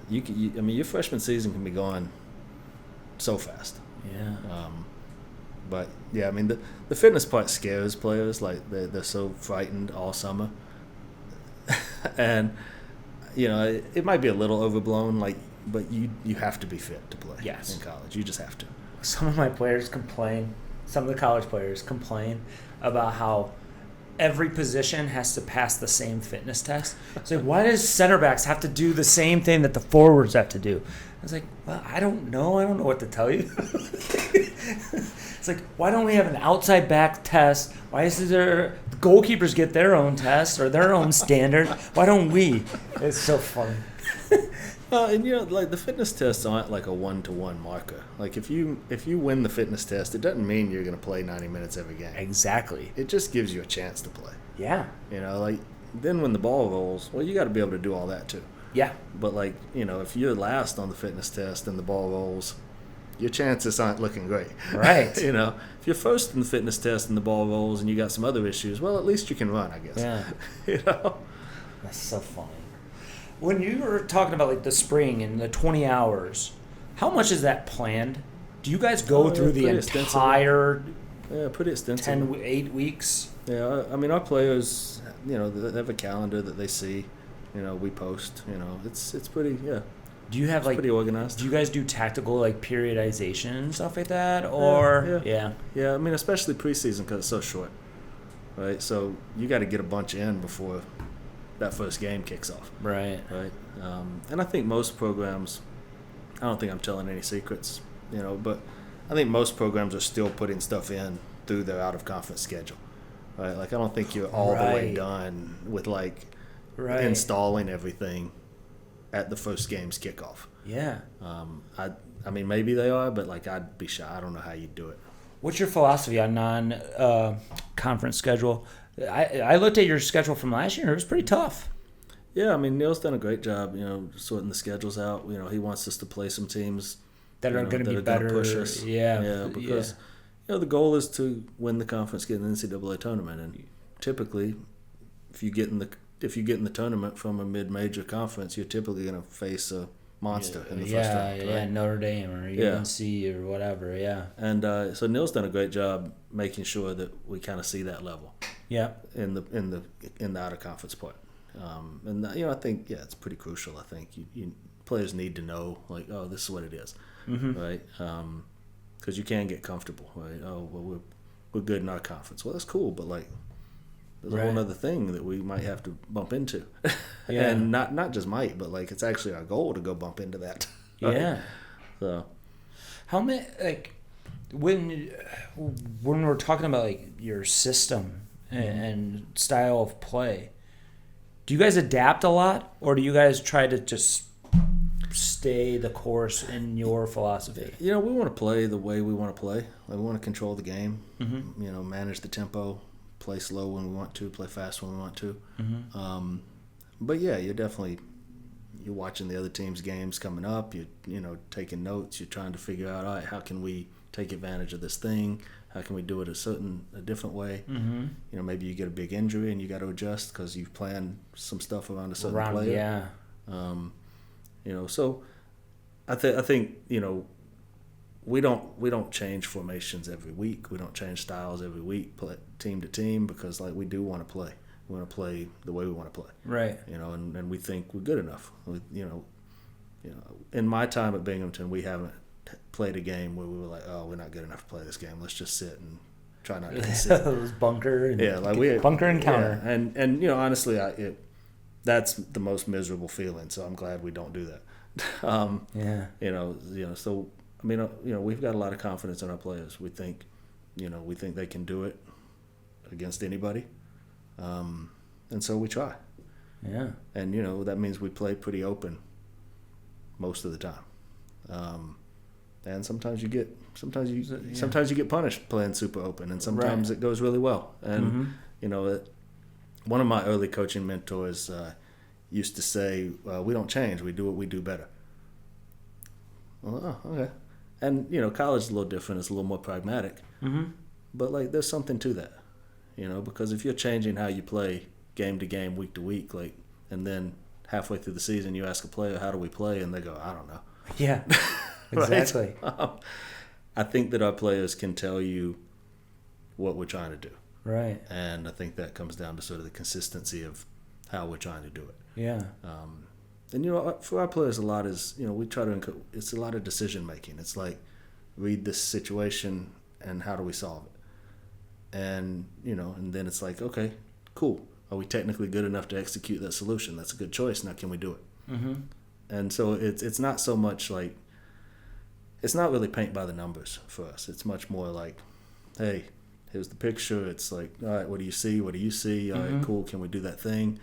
your freshman season can be gone so fast. Yeah. But yeah, I mean the fitness part scares players. Like they're so frightened all summer, and it might be a little overblown. Like, but you have to be fit to play. Yes. In college, you just have to. Some of my players complain. Some of the college players complain about how every position has to pass the same fitness test. It's like, why does center backs have to do the same thing that the forwards have to do? I was like, well, I don't know. I don't know what to tell you. It's like, why don't we have an outside back test? Why is there the goalkeepers get their own test or their own standard? Why don't we? It's so funny. And like the fitness tests aren't like a 1-to-1 marker. Like if you win the fitness test, it doesn't mean you're going to play 90 minutes every game. Exactly. It just gives you a chance to play. Yeah. Like then when the ball rolls, well, you got to be able to do all that too. Yeah. But like if you're last on the fitness test and the ball rolls, your chances aren't looking great. Right. If you're first in the fitness test and the ball rolls and you got some other issues, well, at least you can run, I guess. Yeah. That's so funny. When you were talking about like the spring and the 20 hours, how much is that planned? Do you guys go through the entire pretty extensive 8 weeks? Yeah, I mean our players, they have a calendar that they see. We post. It's pretty Do you have pretty organized? Do you guys do tactical like periodization and stuff like that, or yeah? I mean, especially preseason because it's so short, right? So you got to get a bunch in before that first game kicks off. Right. And I think most programs, I don't think I'm telling any secrets, but I think most programs are still putting stuff in through their out-of-conference schedule, right? Like I don't think you're all the way done with installing everything at the first game's kickoff. Yeah. I mean, maybe they are, but like I'd be shy. I don't know how you do it. What's your philosophy on non-conference schedule? I looked at your schedule from last year. It was pretty tough. Yeah, I mean, Neil's done a great job, sorting the schedules out. He wants us to play some teams that are going to be better. Push us. Yeah, because the goal is to win the conference, get in the NCAA tournament, and typically, if you get in the tournament from a mid-major conference, you're typically going to face a monster in the first round. Right? Yeah, Notre Dame or UNC or whatever. Yeah, and so Neil's done a great job making sure that we kind of see that level. Yeah, in the out of conference part, and I think it's pretty crucial. I think you players need to know like, oh, this is what it is, right? Because you can get comfortable, right? Oh, well, we're good in our conference. Well, that's cool, but like there's a whole other thing that we might have to bump into, and not just might, but like it's actually our goal to go bump into that. Right? Yeah. So, how many when we're talking about like your system and style of play, do you guys adapt a lot, or do you guys try to just stay the course in your philosophy? We want to play the way we want to play. Like, we want to control the game. Manage the tempo, play slow when we want to, play fast when we want to. But yeah, you're watching the other team's games coming up. You're taking notes. You're trying to figure out, all right, how can we take advantage of this thing? How can we do it a different way? Maybe you get a big injury and you got to adjust because you've planned some stuff around a certain player. Yeah. So I think we don't change formations every week. We don't change styles every week, play team to team, because like we do want to play. We want to play the way we want to play. Right. And we think we're good enough. In my time at Binghamton, we haven't played a game where we were like, oh, we're not good enough to play this game. Let's just sit and try not to concede. It was bunker and bunker and counter. Yeah. And honestly, that's the most miserable feeling. So I'm glad we don't do that. So I mean, we've got a lot of confidence in our players. We think they can do it against anybody, and so we try. Yeah. And that means we play pretty open most of the time. And sometimes you get punished playing super open, and sometimes it goes really well. And one of my early coaching mentors used to say, we don't change, we do what we do better. Well, oh, okay. And, college is a little different. It's a little more pragmatic. Mm-hmm. But, there's something to that, because if you're changing how you play game to game, week to week, and then halfway through the season you ask a player, how do we play? And they go, I don't know. Yeah, exactly. Right? I think that our players can tell you what we're trying to do. Right. And I think that comes down to sort of the consistency of how we're trying to do it. Yeah. And, for our players, a lot is, we try to, it's a lot of decision making. It's like, read this situation and how do we solve it? And, and then it's like, okay, cool. Are we technically good enough to execute that solution? That's a good choice. Now, can we do it? Mm-hmm. And so it's not so much like, it's not really paint by the numbers for us. It's much more like, hey, here's the picture. It's like, all right, what do you see? What do you see? All right, cool. Can we do that thing?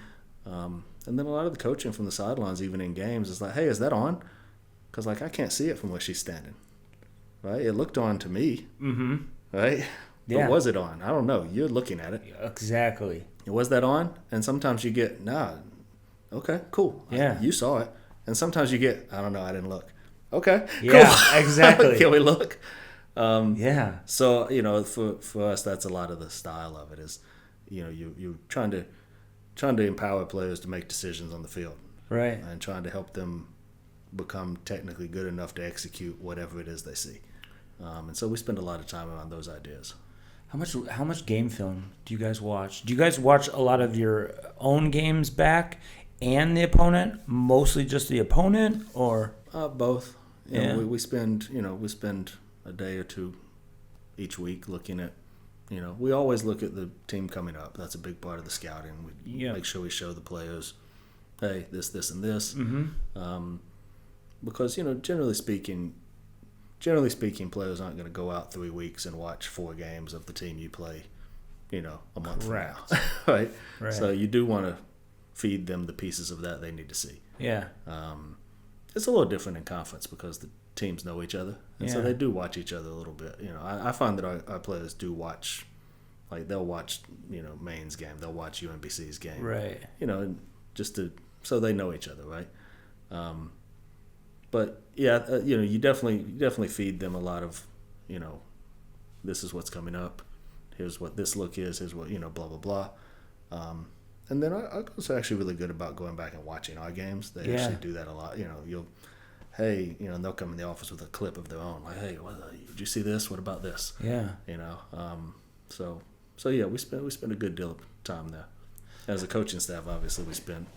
And then a lot of the coaching from the sidelines, even in games, is like, hey, is that on? Because, I can't see it from where she's standing. Right? It looked on to me. Mm-hmm. Right? Yeah. But was it on? I don't know. You're looking at it. Exactly. Was that on? And sometimes you get, nah, okay, cool. Yeah. You saw it. And sometimes you get, I don't know, I didn't look. Okay, Yeah, cool. exactly. Can we look? Yeah. So, for us, that's a lot of the style of it is, you're trying to empower players to make decisions on the field. Right. And trying to help them become technically good enough to execute whatever it is they see. And so we spend a lot of time around those ideas. How much game film do you guys watch? Do you guys watch a lot of your own games back and the opponent? Mostly just the opponent, or both? Yeah. We spend a day or two each week looking at. We always look at the team coming up. That's a big part of the scouting. We make sure we show the players, hey, this, and this. Mm-hmm. Because generally speaking, players aren't going to go out 3 weeks and watch 4 games of the team you play, a month from now, right? So you do want to feed them the pieces of that they need to see. Yeah. It's a little different in conference because the teams know each other, and so they do watch each other a little bit. I find that our players do watch, they'll watch, Maine's game, they'll watch UMBC's game, right? Just so they know each other, right? But yeah, you definitely feed them a lot of, this is what's coming up. Here's what this look is. Here's what blah blah blah. And then our coaches are actually really good about going back and watching our games. They actually do that a lot. And they'll come in the office with a clip of their own. Like, hey, did you see this? What about this? Yeah. So yeah, we spend a good deal of time there. As a coaching staff, obviously, we spend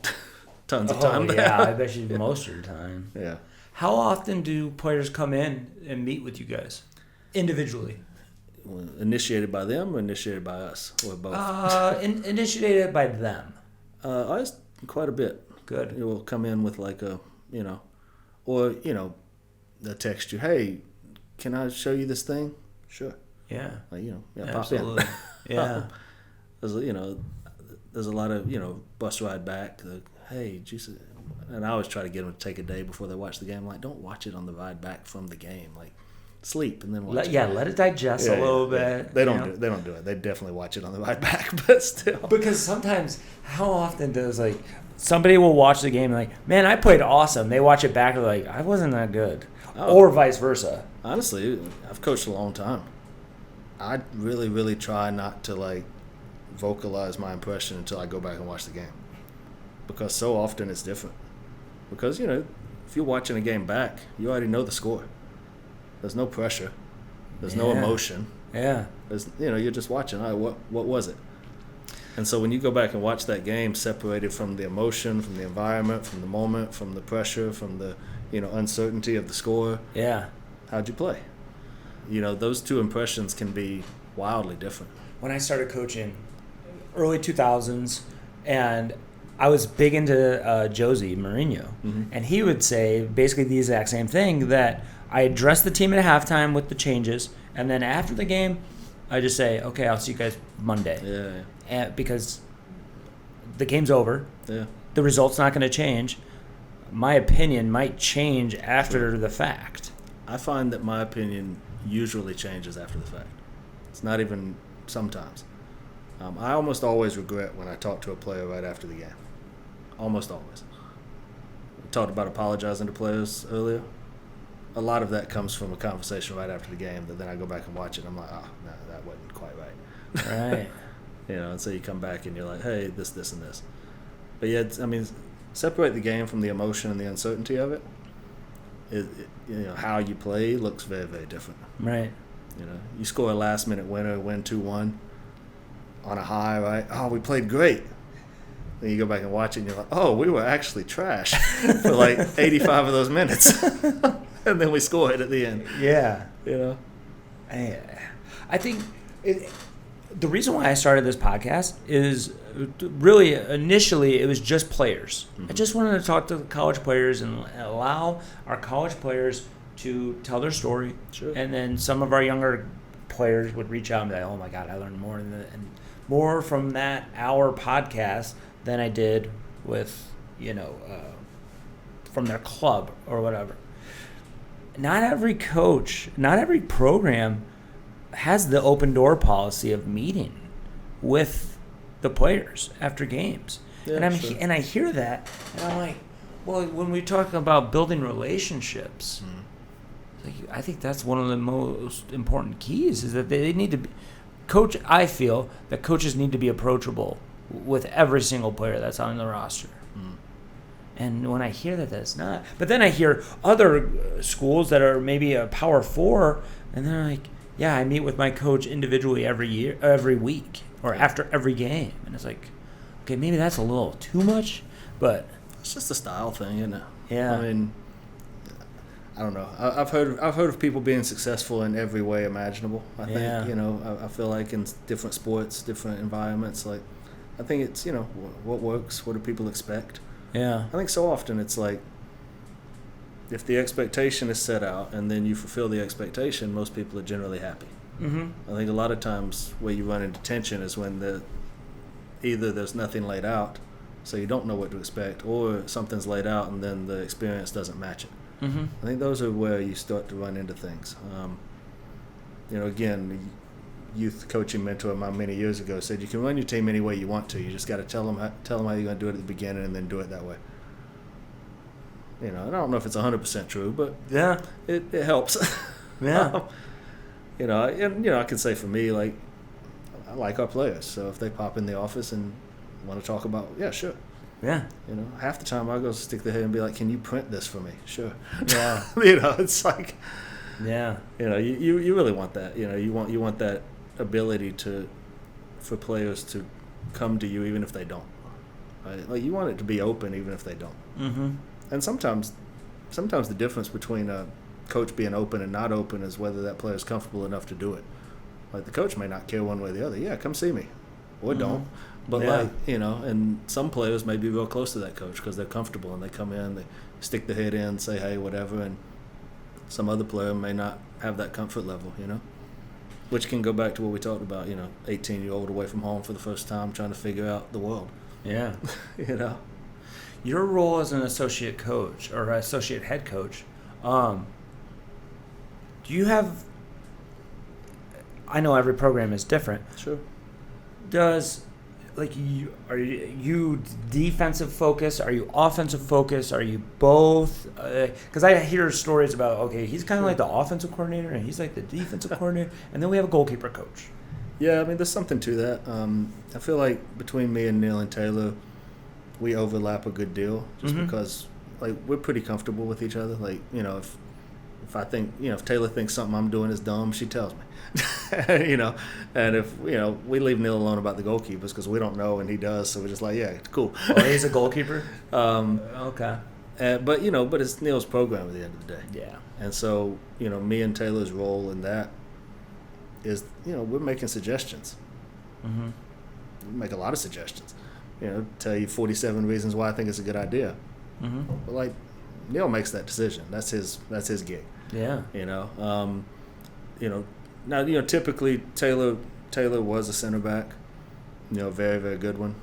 tons of time there. Yeah, I bet you most of your time. Yeah. How often do players come in and meet with you guys individually? Initiated by them or initiated by us, or both? Initiated by them. Ours quite a bit. Good. It will come in with or they'll text you, hey, can I show you this thing? Sure. Yeah. Absolutely. Pop in. Yeah. There's a lot of bus ride back. Hey, Jesus. And I always try to get them to take a day before they watch the game. Don't watch it on the ride back from the game. Sleep and then watch it. Yeah, let it digest a little bit. Yeah. They don't do it. They definitely watch it on the ride back, but still. Because sometimes, how often does somebody will watch the game and man, I played awesome. They watch it back and they're I wasn't that good, or vice versa. Honestly, I've coached a long time. I really, really try not to vocalize my impression until I go back and watch the game, because so often it's different. Because if you're watching a game back, you already know the score. There's no pressure. There's no emotion. Yeah. There's you're just watching. All right, what was it? And so when you go back and watch that game, separated from the emotion, from the environment, from the moment, from the pressure, from the uncertainty of the score. Yeah. How'd you play? Those two impressions can be wildly different. When I started coaching, early 2000s, and I was big into Josie Mourinho, and he would say basically the exact same thing, that I address the team at halftime with the changes, and then after the game, I just say, okay, I'll see you guys Monday. Yeah. And because the game's over. Yeah. The result's not going to change. My opinion might change after the fact. I find that my opinion usually changes after the fact. It's not even sometimes. I almost always regret when I talk to a player right after the game. Almost always. We talked about apologizing to players earlier. A lot of that comes from a conversation right after the game that then I go back and watch it and I'm like, oh, no, that wasn't quite right. Right. And so you come back and you're like, hey, this, and this. But yeah, separate the game from the emotion and the uncertainty of it. How you play looks very, very different. Right. You score a last-minute winner, win 2-1 on a high, right? Oh, we played great. Then you go back and watch it and you're like, oh, we were actually trash for like 85 of those minutes. And then we scored at the end. Yeah. I think the reason why I started this podcast is really initially it was just players. Mm-hmm. I just wanted to talk to the college players and allow our college players to tell their story. Sure. And then some of our younger players would reach out and be like, oh my God, I learned more and more from that hour podcast than I did with, from their club or whatever. Not every coach, not every program has the open door policy of meeting with the players after games. Yeah, and I hear that and I'm like, well, when we talk about building relationships, I think that's one of the most important keys is that they need to be I feel that coaches need to be approachable with every single player that's on the roster. And when I hear that, that's not. But then I hear other schools that are maybe a Power 4, and they're like, yeah, I meet with my coach individually every week, or after every game. And it's like, okay, maybe that's a little too much, but it's just a style thing, isn't it? Yeah. I mean, I don't know. I've heard of people being successful in every way imaginable. I think, I feel like in different sports, different environments, like, I think it's, what works, what do people expect? Yeah. I think so often it's like if the expectation is set out and then you fulfill the expectation, most people are generally happy. Mm-hmm. I think a lot of times where you run into tension is when either there's nothing laid out, so you don't know what to expect, or something's laid out and then the experience doesn't match it. Mm-hmm. I think those are where you start to run into things. Again, the youth coaching mentor of mine many years ago said you can run your team any way you want to. You just got to tell them how you're going to do it at the beginning and then do it that way. I don't know if it's 100% true, but yeah, it helps. Yeah. I can say for me, like, I like our players. So if they pop in the office and want to talk about, yeah, sure. Yeah. Half the time I go stick their head and be like, can you print this for me? Sure. Yeah. It's like, yeah. You really want that. You want that ability for players to come to you even if they don't. Right? Like, you want it to be open even if they don't. Mm-hmm. And sometimes the difference between a coach being open and not open is whether that player is comfortable enough to do it. Like, the coach may not care one way or the other. Yeah, come see me. Or don't. But, and some players may be real close to that coach because they're comfortable and they come in, they stick their head in, say, hey, whatever, and some other player may not have that comfort level, which can go back to what we talked about, 18-year-old away from home for the first time trying to figure out the world. Yeah. Your role as an associate coach or associate head coach, do you have – I know every program is different. Sure. Are you defensive focused? Are you offensive focused? Are you both? Because I hear stories about, okay, he's kind of like the offensive coordinator and he's like the defensive coordinator, and then we have a goalkeeper coach. Yeah, I mean, there's something to that. I feel like between me and Neil and Taylor, we overlap a good deal just because, like, we're pretty comfortable with each other. Like, if I think, if Taylor thinks something I'm doing is dumb, she tells me. And if, we leave Neil alone about the goalkeepers because we don't know and he does, so we're just like, yeah, it's cool. Oh, he's a goalkeeper? Okay. But it's Neil's program at the end of the day. Yeah. And so, me and Taylor's role in that is, we're making suggestions. Mm-hmm. We make a lot of suggestions. Tell you 47 reasons why I think it's a good idea. Mm-hmm. But, like, Neil makes that decision. That's his gig. Yeah. Now, typically Taylor was a center back, very, very good one.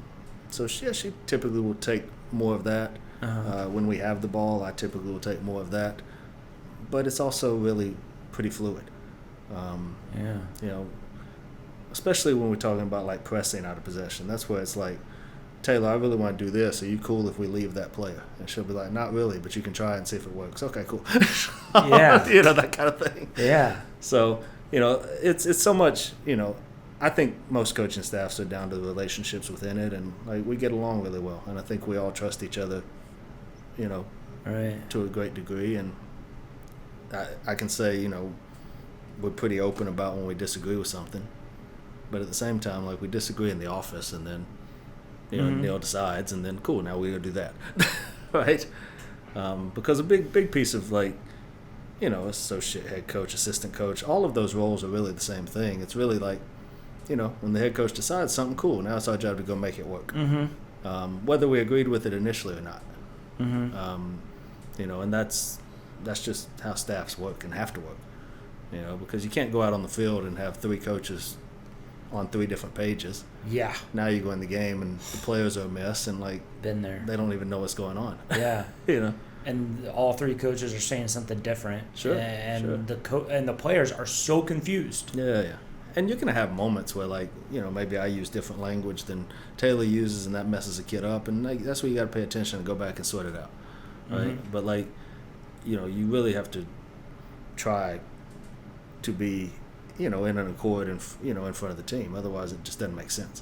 So she typically will take more of that. Uh-huh. When we have the ball, I typically will take more of that. But it's also really pretty fluid. especially when we're talking about like pressing out of possession. That's where it's like, Taylor, I really want to do this. Are you cool if we leave that player? And she'll be like, not really, but you can try and see if it works. Okay, cool. Yeah. You know, that kind of thing. Yeah. So, you know, it's so much, you know, I think most coaching staffs are down to the relationships within it, and like we get along really well. And I think we all trust each other, you know, Right. to a great degree. And I can say, you know, we're pretty open about when we disagree with something. But at the same time, like we disagree in the office, and then, you know, Neil decides, and then cool, now we go do that, right? Because a big piece of like, you know, associate head coach, assistant coach, all of those roles are really the same thing. It's really like, you know, when the head coach decides something, cool, now it's our job to go make it work, whether we agreed with it initially or not. You know, and that's just how staffs work and have to work. You know, because you can't go out on the field and have 3 coaches on 3 different pages. Yeah. Now you go in the game and the players are a mess, and like Been there. they don't even know what's going on. Yeah. You know. And all 3 coaches are saying something different. Sure. And the players are so confused. Yeah. And you're gonna have moments where, like, you know, maybe I use different language than Taylor uses, and that messes a kid up, and like, that's where you got to pay attention and go back and sort it out, right? But like, you know, you really have to try to be, you know, in an accord and, you know, in front of the team. Otherwise, it just doesn't make sense.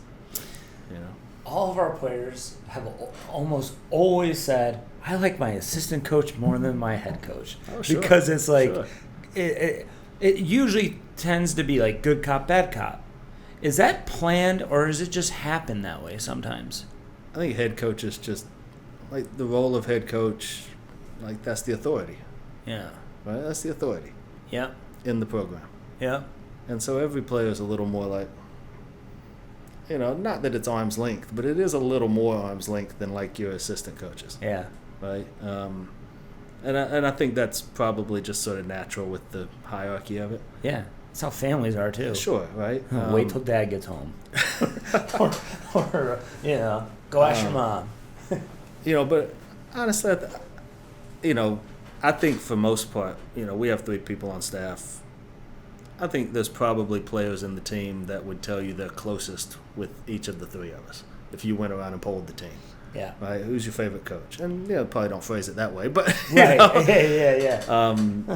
You know. All of our players have almost always said, "I like my assistant coach more than my head coach," because it's like, it usually tends to be like good cop, bad cop. Is that planned, or does it just happen that way sometimes? I think head coach is just like the role of head coach. Like, that's the authority. Yeah. Right. That's the authority. Yeah. In the program. Yeah. And so every player is a little more like, you know, not that it's arm's length, but it is a little more arm's length than like your assistant coaches. Yeah. Right. And I think that's probably just sort of natural with the hierarchy of it. Yeah. That's how families are too. Sure. Right. Wait till dad gets home. or you know, go ask your mom. You know, but honestly, you know, I think for most part, you know, we have 3 people on staff. I think there's probably players in the team that would tell you they're closest with each of the 3 of us if you went around and polled the team. Yeah. Right? Who's your favorite coach? And, you know, probably don't phrase it that way, but, right. know, Yeah.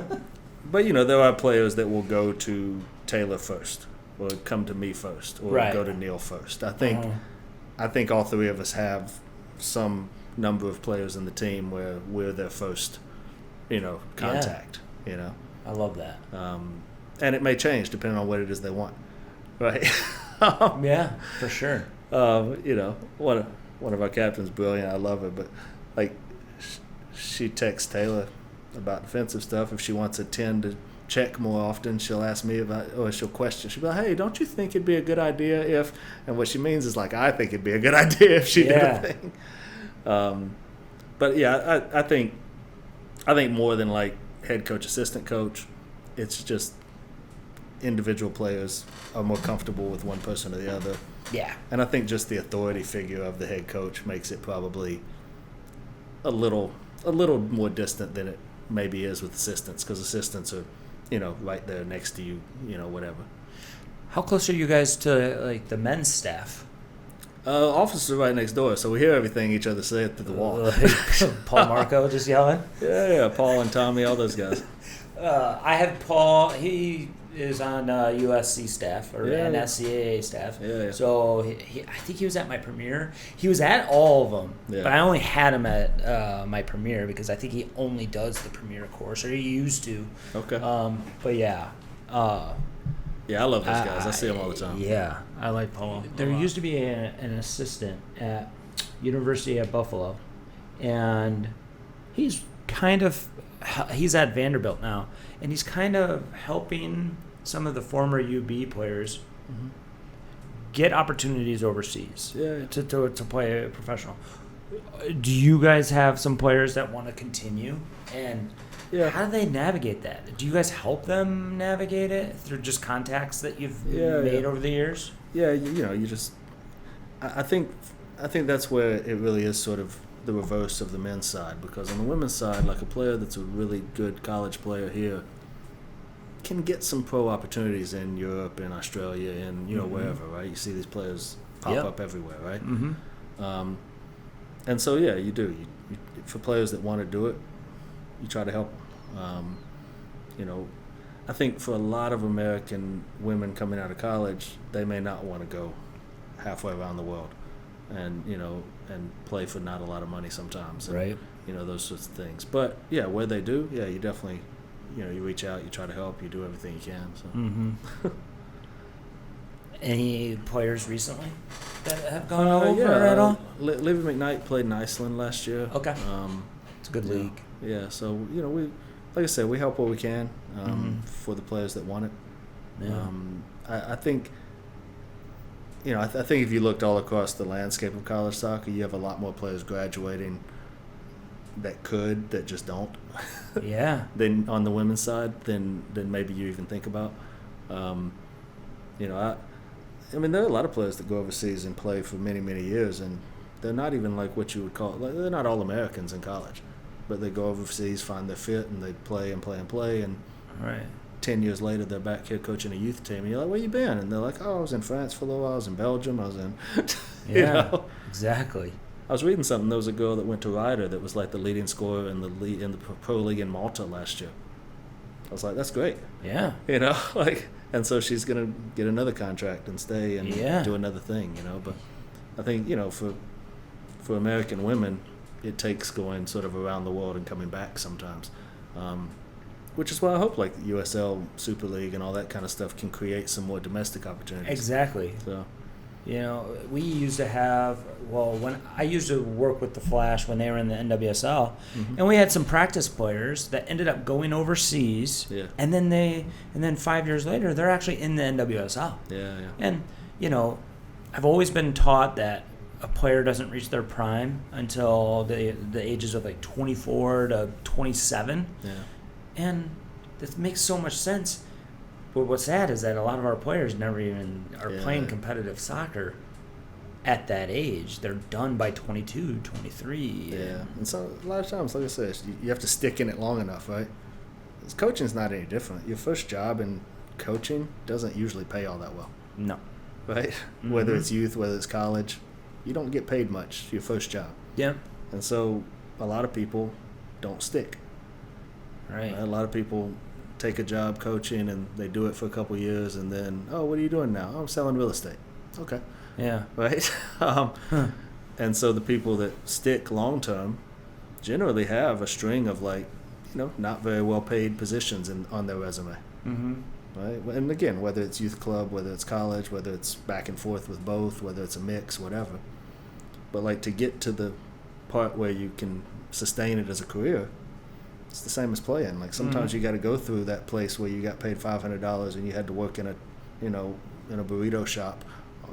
But, you know, there are players that will go to Taylor first, or come to me first, or go to Neil first. I think all 3 of us have some number of players in the team where we're their first, you know, contact. You know. I love that. And it may change depending on what it is they want, right? Yeah, for sure. You know, one of our captains, brilliant. I love her, but like, she texts Taylor about defensive stuff. If she wants a 10 to check more often, she'll ask me about, or she'll question. She'll be like, "Hey, don't you think it'd be a good idea if?" And what she means is like, I think it'd be a good idea if she did a thing. But yeah, I think more than like head coach, assistant coach, it's just individual players are more comfortable with one person or the other. Yeah. And I think just the authority figure of the head coach makes it probably a little more distant than it maybe is with assistants, because assistants are, you know, right there next to you, you know, whatever. How close are you guys to like the men's staff? Offices are right next door, so we hear everything each other say through the wall. Paul Marco just yelling? Yeah, Paul and Tommy, all those guys. I have Paul. He is on USC staff or NSCAA staff. Yeah. So I think he was at my premiere. He was at all of them, but I only had him at my premiere because I think he only does the premiere course, or he used to. Okay. But yeah. Yeah, I love those guys. I see them all the time. Yeah, I like Paul. There used to be an assistant at University at Buffalo, and he's at Vanderbilt now, and he's kind of helping some of the former UB players get opportunities overseas to play professional. Do you guys have some players that want to continue? And how do they navigate that? Do you guys help them navigate it through just contacts that you've made over the years? Yeah, you know, you just I think that's where it really is sort of the reverse of the men's side, because on the women's side, like a player that's a really good college player here, can get some pro opportunities in Europe and Australia and Mm-hmm. wherever, right? You see these players pop Yep. up everywhere, right? Mm-hmm. And so you do. For players that want to do it, you try to help them. I think for a lot of American women coming out of college, they may not want to go halfway around the world, and and play for not a lot of money sometimes, and, Right. those sorts of things. But yeah, where they do, you definitely, you reach out, you try to help, you do everything you can. So. Mm-hmm. Any players recently that have gone over at all? Livy McKnight played in Iceland last year. Okay. It's a good league. Yeah, so we, like I said, we help where we can for the players that want it. Yeah. I think, I think if you looked all across the landscape of college soccer, you have a lot more players graduating that just don't. Yeah. Than on the women's side, than maybe you even think about. I mean, there are a lot of players that go overseas and play for many, many years, and they're not even like what you would call, like, they're not all Americans in college, but they go overseas, find their fit, and they play and play and play, and Right. 10 years later they're back here coaching a youth team, and you're like, where you been? And they're like, oh, I was in France for a little while, I was in Belgium, I was in Yeah. Exactly. I was reading something. There was a girl that went to Ryder that was like the leading scorer in the pro league in Malta last year. I was like, that's great. Yeah. And so she's gonna get another contract and stay and do another thing, But I think for American women, it takes going sort of around the world and coming back sometimes, which is why I hope like the USL Super League and all that kind of stuff can create some more domestic opportunities. Exactly. So. We used to have, when I used to work with the Flash when they were in the NWSL, and we had some practice players that ended up going overseas, and then 5 years later, they're actually in the NWSL. Yeah. And, I've always been taught that a player doesn't reach their prime until the ages of like 24 to 27. Yeah. And this makes so much sense. But what's sad is that a lot of our players never even are playing competitive soccer at that age. They're done by 22, 23. Yeah, and so a lot of times, like I said, you have to stick in it long enough, right? Coaching's not any different. Your first job in coaching doesn't usually pay all that well. No. Right? Mm-hmm. Whether it's youth, whether it's college, you don't get paid much your first job. Yeah. And so a lot of people don't stick. Right. A lot of people take a job coaching and they do it for a couple years and then, oh, what are you doing now? Oh, I'm selling real estate. Okay. Yeah. Right? And so the people that stick long term generally have a string of not very well paid positions on their resume. Mm-hmm. Right? And again, whether it's youth club, whether it's college, whether it's back and forth with both, whether it's a mix, whatever. But to get to the part where you can sustain it as a career, it's the same as playing. Sometimes you got to go through that place where you got paid $500 and you had to work in a burrito shop,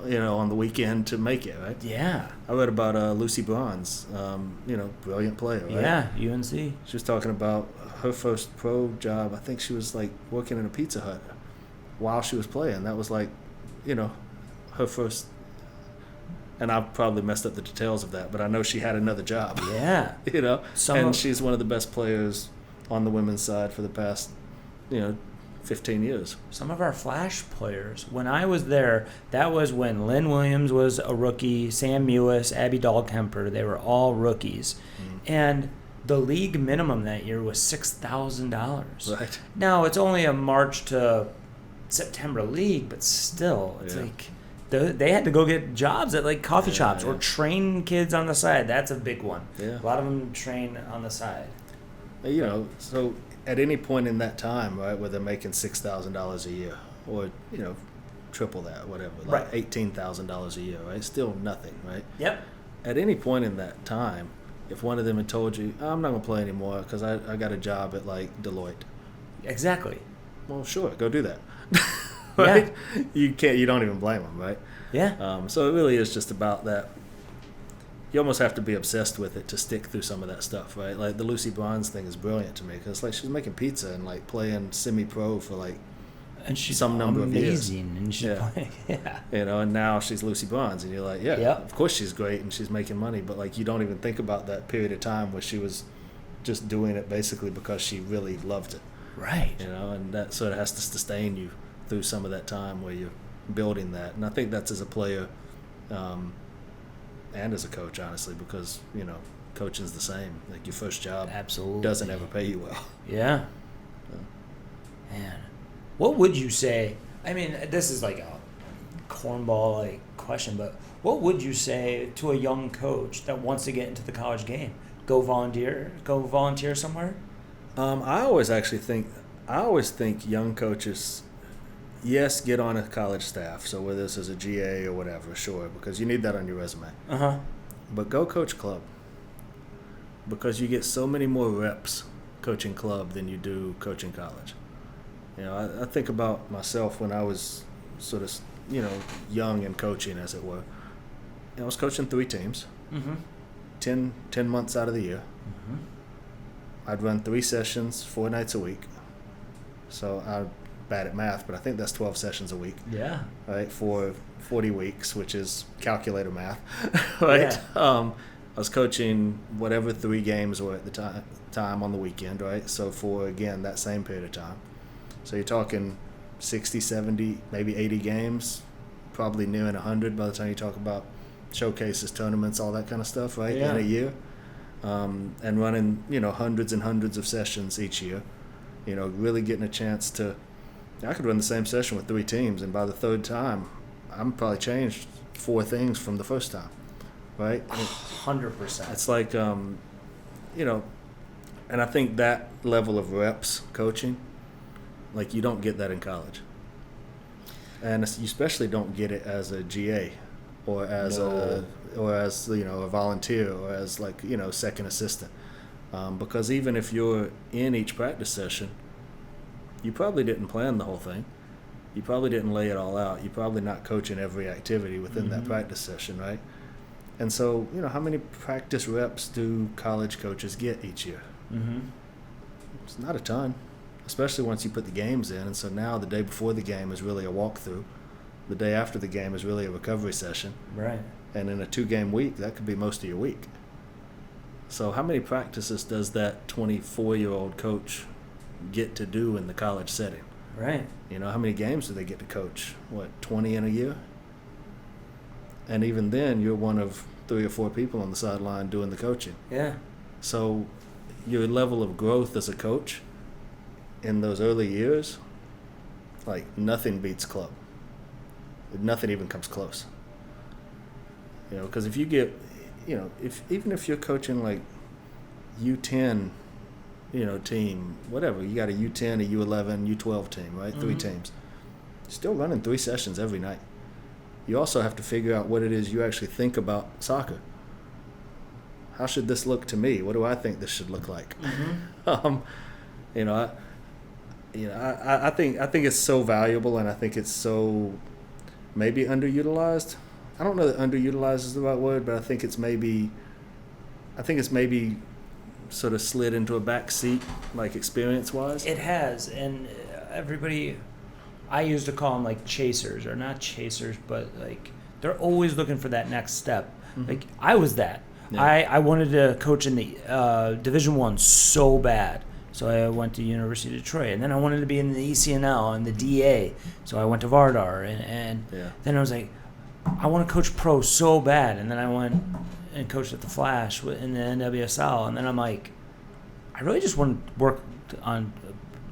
on the weekend to make it, right? Yeah. I read about Lucy Bronze, brilliant player, right? Yeah, UNC. She was talking about her first pro job. I think she was working in a Pizza Hut while she was playing. That was her first. And I probably messed up the details of that, but I know she had another job. Yeah. She's one of the best players on the women's side for the past, 15 years. Some of our Flash players, when I was there, that was when Lynn Williams was a rookie, Sam Mewis, Abby Dahlkemper, they were all rookies. And the league minimum that year was $6,000. Right. Now, it's only a March to September league, but still, it's they had to go get jobs at coffee shops or train kids on the side. That's a big one. Yeah. A lot of them train on the side. So at any point in that time, right, where they're making $6,000 a year or, triple that, whatever, right. $18,000 a year, right? Still nothing, right? Yep. At any point in that time, if one of them had told you, I'm not going to play anymore because I got a job at Deloitte. Exactly. Well, sure, go do that. Right? Yeah. You don't even blame them, right? Yeah. So it really is just about that. You almost have to be obsessed with it to stick through some of that stuff, right? The Lucy Bronze thing is brilliant to me because she's making pizza and playing semi-pro for and she's some number of years. Amazing, and she's playing, and now she's Lucy Bronze, and you're like, of course she's great and she's making money, but you don't even think about that period of time where she was just doing it basically because she really loved it. Right. And that sort of has to sustain you through some of that time where you're building that. And I think that's as a player and as a coach, honestly, because, coaching's the same. Like your first job Absolutely doesn't ever pay you well. Yeah. Man, what would you say? I mean, this is like a cornball question, but what would you say to a young coach that wants to get into the college game? Go volunteer somewhere? I always think young coaches, yes, get on a college staff. So whether this is a GA or whatever, sure, because you need that on your resume. But go coach club, because you get so many more reps coaching club than you do coaching college. I think about myself when I was sort of, young and coaching, as it were. I was coaching 3 teams, 10 months out of the year. I'd run 3 sessions, 4 nights a week. So I'm bad at math, but I think that's 12 sessions a week. Yeah. Right, for 40 weeks, which is calculator math, right? Yeah. I was coaching whatever 3 games were at the time on the weekend, right? So for, again, that same period of time. So you're talking 60, 70, maybe 80 games, probably nearing 100 by the time you talk about showcases, tournaments, all that kind of stuff, right, in a year. And running, hundreds and hundreds of sessions each year, really getting a chance to – I could run the same session with 3 teams, and by the 3rd time, I'm probably changed 4 things from the first time, right? 100%. It's like, and I think that level of reps coaching, like you don't get that in college. And you especially don't get it as a GA or as a volunteer or as second assistant. Because even if you're in each practice session, you probably didn't plan the whole thing. You probably didn't lay it all out. You're probably not coaching every activity within that practice session, right? And so, how many practice reps do college coaches get each year? It's not a ton, especially once you put the games in. And so now the day before the game is really a walkthrough. The day after the game is really a recovery session. Right. And in a 2-game week, that could be most of your week. So how many practices does that 24-year-old coach get to do in the college setting? Right. How many games do they get to coach? 20 in a year? And even then, you're one of 3 or 4 people on the sideline doing the coaching. Yeah. So your level of growth as a coach in those early years, nothing beats club. Nothing even comes close. Because if you get, even if you're coaching U10, team, whatever, you got a U10, a U11, U12 team, right? 3 teams. Still running 3 sessions every night. You also have to figure out what it is you actually think about soccer. How should this look to me? What do I think this should look like? I think it's so valuable, and I think it's so maybe underutilized. I don't know that underutilized is the right word, but I think it's maybe sort of slid into a back seat, experience-wise. It has, and everybody, I used to call them chasers, or not chasers, but they're always looking for that next step. I was that. Yeah. I wanted to coach in the Division I so bad. So I went to University of Detroit, and then I wanted to be in the ECNL and the DA. So I went to Vardar, and then I was like, I want to coach pro so bad. And then I went and coached at the Flash in the NWSL, and then I'm like, I really just want to work on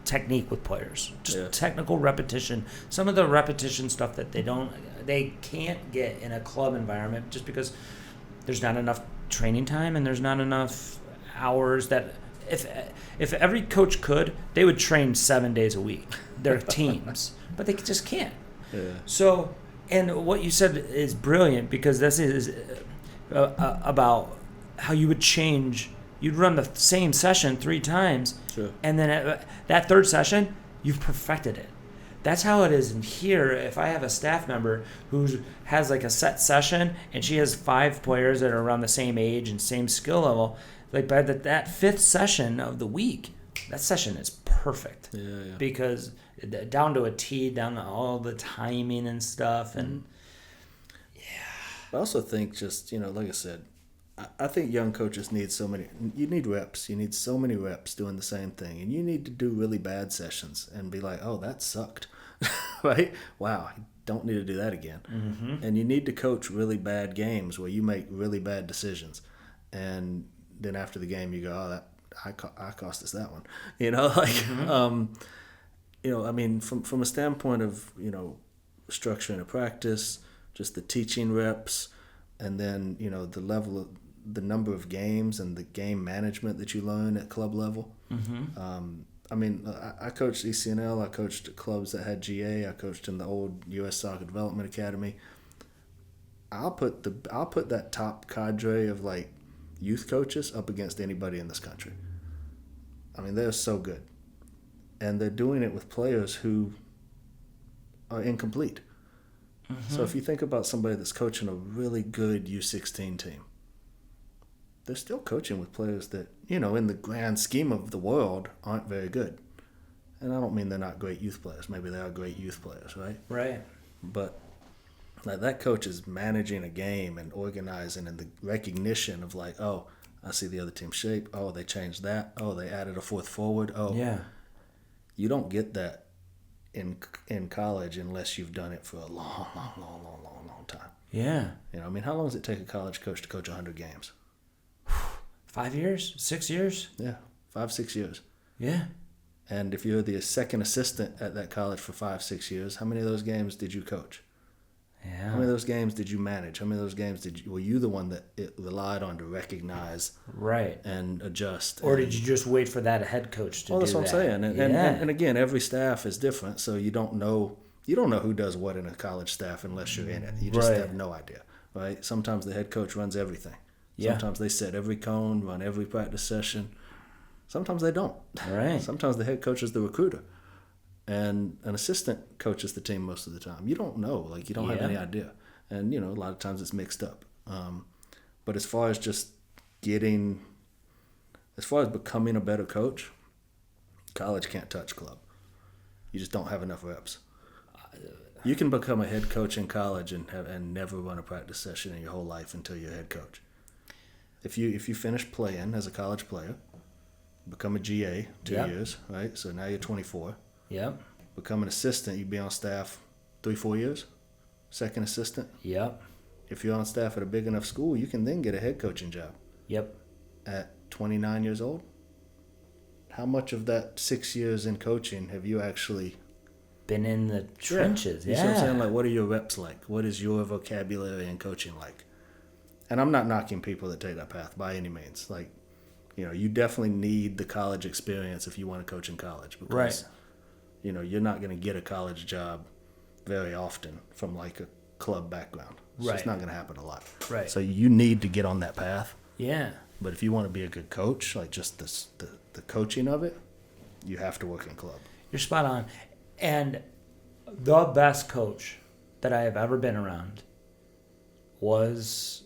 technique with players, just technical repetition. Some of the repetition stuff that they can't get in a club environment, just because there's not enough training time and there's not enough hours that. If every coach could, they would train 7 days a week, their teams, but they just can't. Yeah. So, and what you said is brilliant, because this is about how you would change. You'd run the same session 3 times, and then at that 3rd session, you've perfected it. That's how it is in here. If I have a staff member who has a set session and she has 5 players that are around the same age and same skill level, by that 5th session of the week, that session is perfect. Yeah. Because down to a T, down to all the timing and stuff, and I also think just like I said, I think young coaches need you need reps. You need so many reps doing the same thing. And you need to do really bad sessions and be like, oh, that sucked. Right? Wow, I don't need to do that again. Mm-hmm. And you need to coach really bad games where you make really bad decisions. And then after the game, you go, oh, I cost us that one. I mean, from a standpoint of, structuring a practice, just the teaching reps, and then, the number of games and the game management that you learn at club level. Mm-hmm. I coached ECNL. I coached clubs that had GA. I coached in the old U.S. Soccer Development Academy. I'll put that top cadre of like youth coaches up against anybody in this country. I mean, they're so good, and they're doing it with players who are incomplete. Mm-hmm. So if you think about somebody that's coaching a really good U16 team, they're still coaching with players that, in the grand scheme of the world, aren't very good. And I don't mean they're not great youth players. Maybe they are great youth players, right? Right. But like that coach is managing a game and organizing, and the recognition of like, oh, I see the other team's shape. Oh, they changed that. Oh, they added a fourth forward. Oh, yeah. You don't get that in college unless you've done it for a long time. Yeah. How long does it take a college coach to coach 100 games? 5 years? 6 years? Yeah, 5-6 years. Yeah. And if you're the second assistant at that college for 5-6 years, how many of those games did you coach? Yeah. How many of those games did you manage? How many of those games were you the one that it relied on to recognize, right, and adjust? Or did you just wait for that head coach to do that? Well, that's what I'm saying. And again, every staff is different, so you don't know who does what in a college staff unless you're in it. You just have no idea, right? Sometimes the head coach runs everything. Yeah. Sometimes they set every cone, run every practice session. Sometimes they don't. Right. Sometimes the head coach is the recruiter, and an assistant coaches the team most of the time. You don't know, you don't have any idea, and a lot of times it's mixed up. But as far as becoming a better coach, college can't touch club. You just don't have enough reps. You can become a head coach in college and never run a practice session in your whole life until you're a head coach. If you finish playing as a college player, become a GA 2 years, right? So now you're 24. Yep. Become an assistant, you'd be on staff 3-4 years. Second assistant. Yep. If you're on staff at a big enough school, you can then get a head coaching job. Yep. At 29 years old. How much of that 6 years in coaching have you actually been in the trenches? You see what I'm saying? What are your reps like? What is your vocabulary in coaching like? And I'm not knocking people that take that path by any means. You definitely need the college experience if you want to coach in college. Because, you're not going to get a college job very often from a club background. It's just not going to happen a lot. Right. So you need to get on that path. Yeah. But if you want to be a good coach, just the coaching of it, you have to work in club. You're spot on. And the best coach that I have ever been around was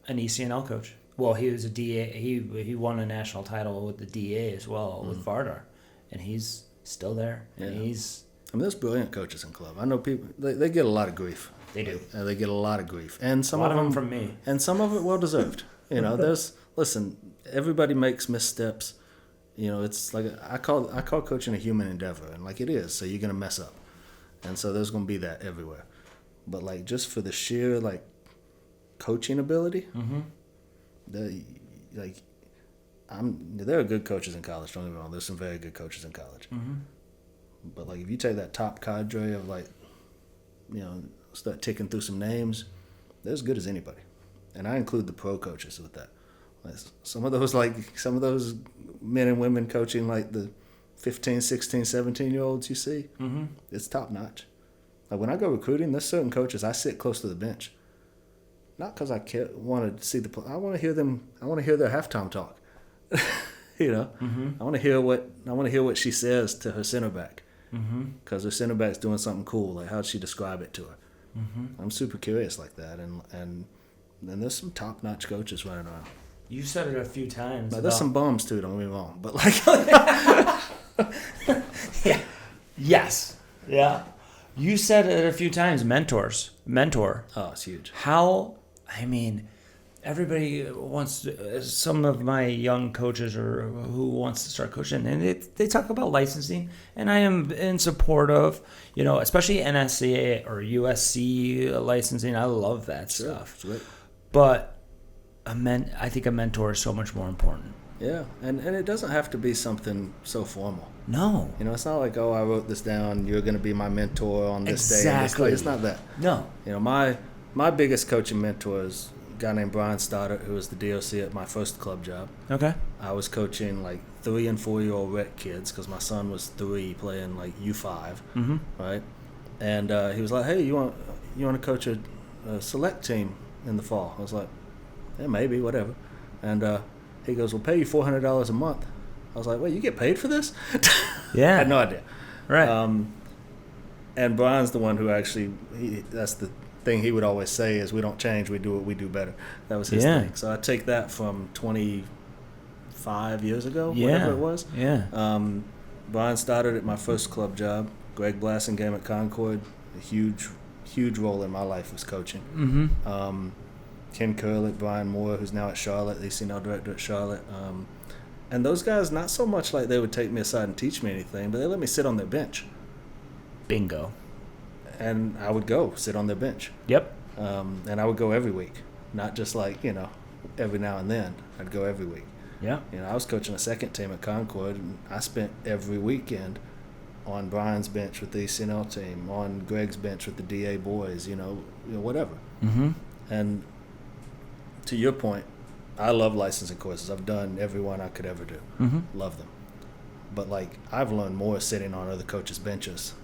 an ECNL coach. Well, he was a DA. He won a national title with the DA as well, with Vardar. And he's still there. Yeah. And there's brilliant coaches in club. I know people, they get a lot of grief. They do. They get a lot of grief. And some a lot of them from me. And some of it well-deserved. Listen, everybody makes missteps. It's like, I call coaching a human endeavor. And it is, so you're going to mess up. And so there's going to be that everywhere. But just for the sheer, coaching ability, there are good coaches in college, don't get me wrong. There's some very good coaches in college. Mm-hmm. But if you take that top cadre of start ticking through some names, they're as good as anybody. And I include the pro coaches with that. Some of those men and women coaching the 15, 16, 17-year-olds you see, it's top notch. When I go recruiting, there's certain coaches I sit close to the bench. Not because I want to see I want to hear them. I want to hear their halftime talk. I want to hear what she says to her center back. Because her center back's doing something cool. How'd she describe it to her? I'm super curious like that, and there's some top notch coaches running around. You said it a few times. There's some bums too. Don't get me wrong, but yeah, yes, yeah. You said it a few times. Mentor. Oh, it's huge. everybody wants to, some of my young coaches or who wants to start coaching, and they talk about licensing, and I am in support of, especially NSCA or USC licensing. I love that stuff. Sure. But I think a mentor is so much more important. Yeah, and it doesn't have to be something so formal. No. It's not like, I wrote this down, you're going to be my mentor on this day. Exactly. It's not that. No. My biggest coaching mentor is a guy named Brian Stoddard, who was the DOC at my first club job. Okay. I was coaching 3 and 4 year old rec kids because my son was 3 playing U5, right? And he was like, "Hey, you want to coach a select team in the fall?" I was like, "Yeah, maybe, whatever." And he goes, "We'll pay you $400 a month." I was like, "Wait, you get paid for this?" Yeah. I had no idea. Right. And Brian's the one who actually, that's the thing he would always say is, we don't change, we do what we do better. That was his thing. So I take that from 25 years ago, whatever it was. Yeah. Brian started at my first club job. Greg Blassingame at Concord, a huge role in my life was coaching. Mm-hmm. Ken Curlett, Brian Moore, who's now at Charlotte, the ECNL director at Charlotte. And those guys, not so much like they would take me aside and teach me anything, but they let me sit on their bench. Bingo. And I would go sit on their bench. Yep. And I would go every week, not just every now and then. I'd go every week. Yeah. I was coaching a second team at Concord, and I spent every weekend on Brian's bench with the ECNL team, on Greg's bench with the DA boys, whatever. Mm-hmm. And to your point, I love licensing courses. I've done every one I could ever do. Mm-hmm. Love them. But I've learned more sitting on other coaches' benches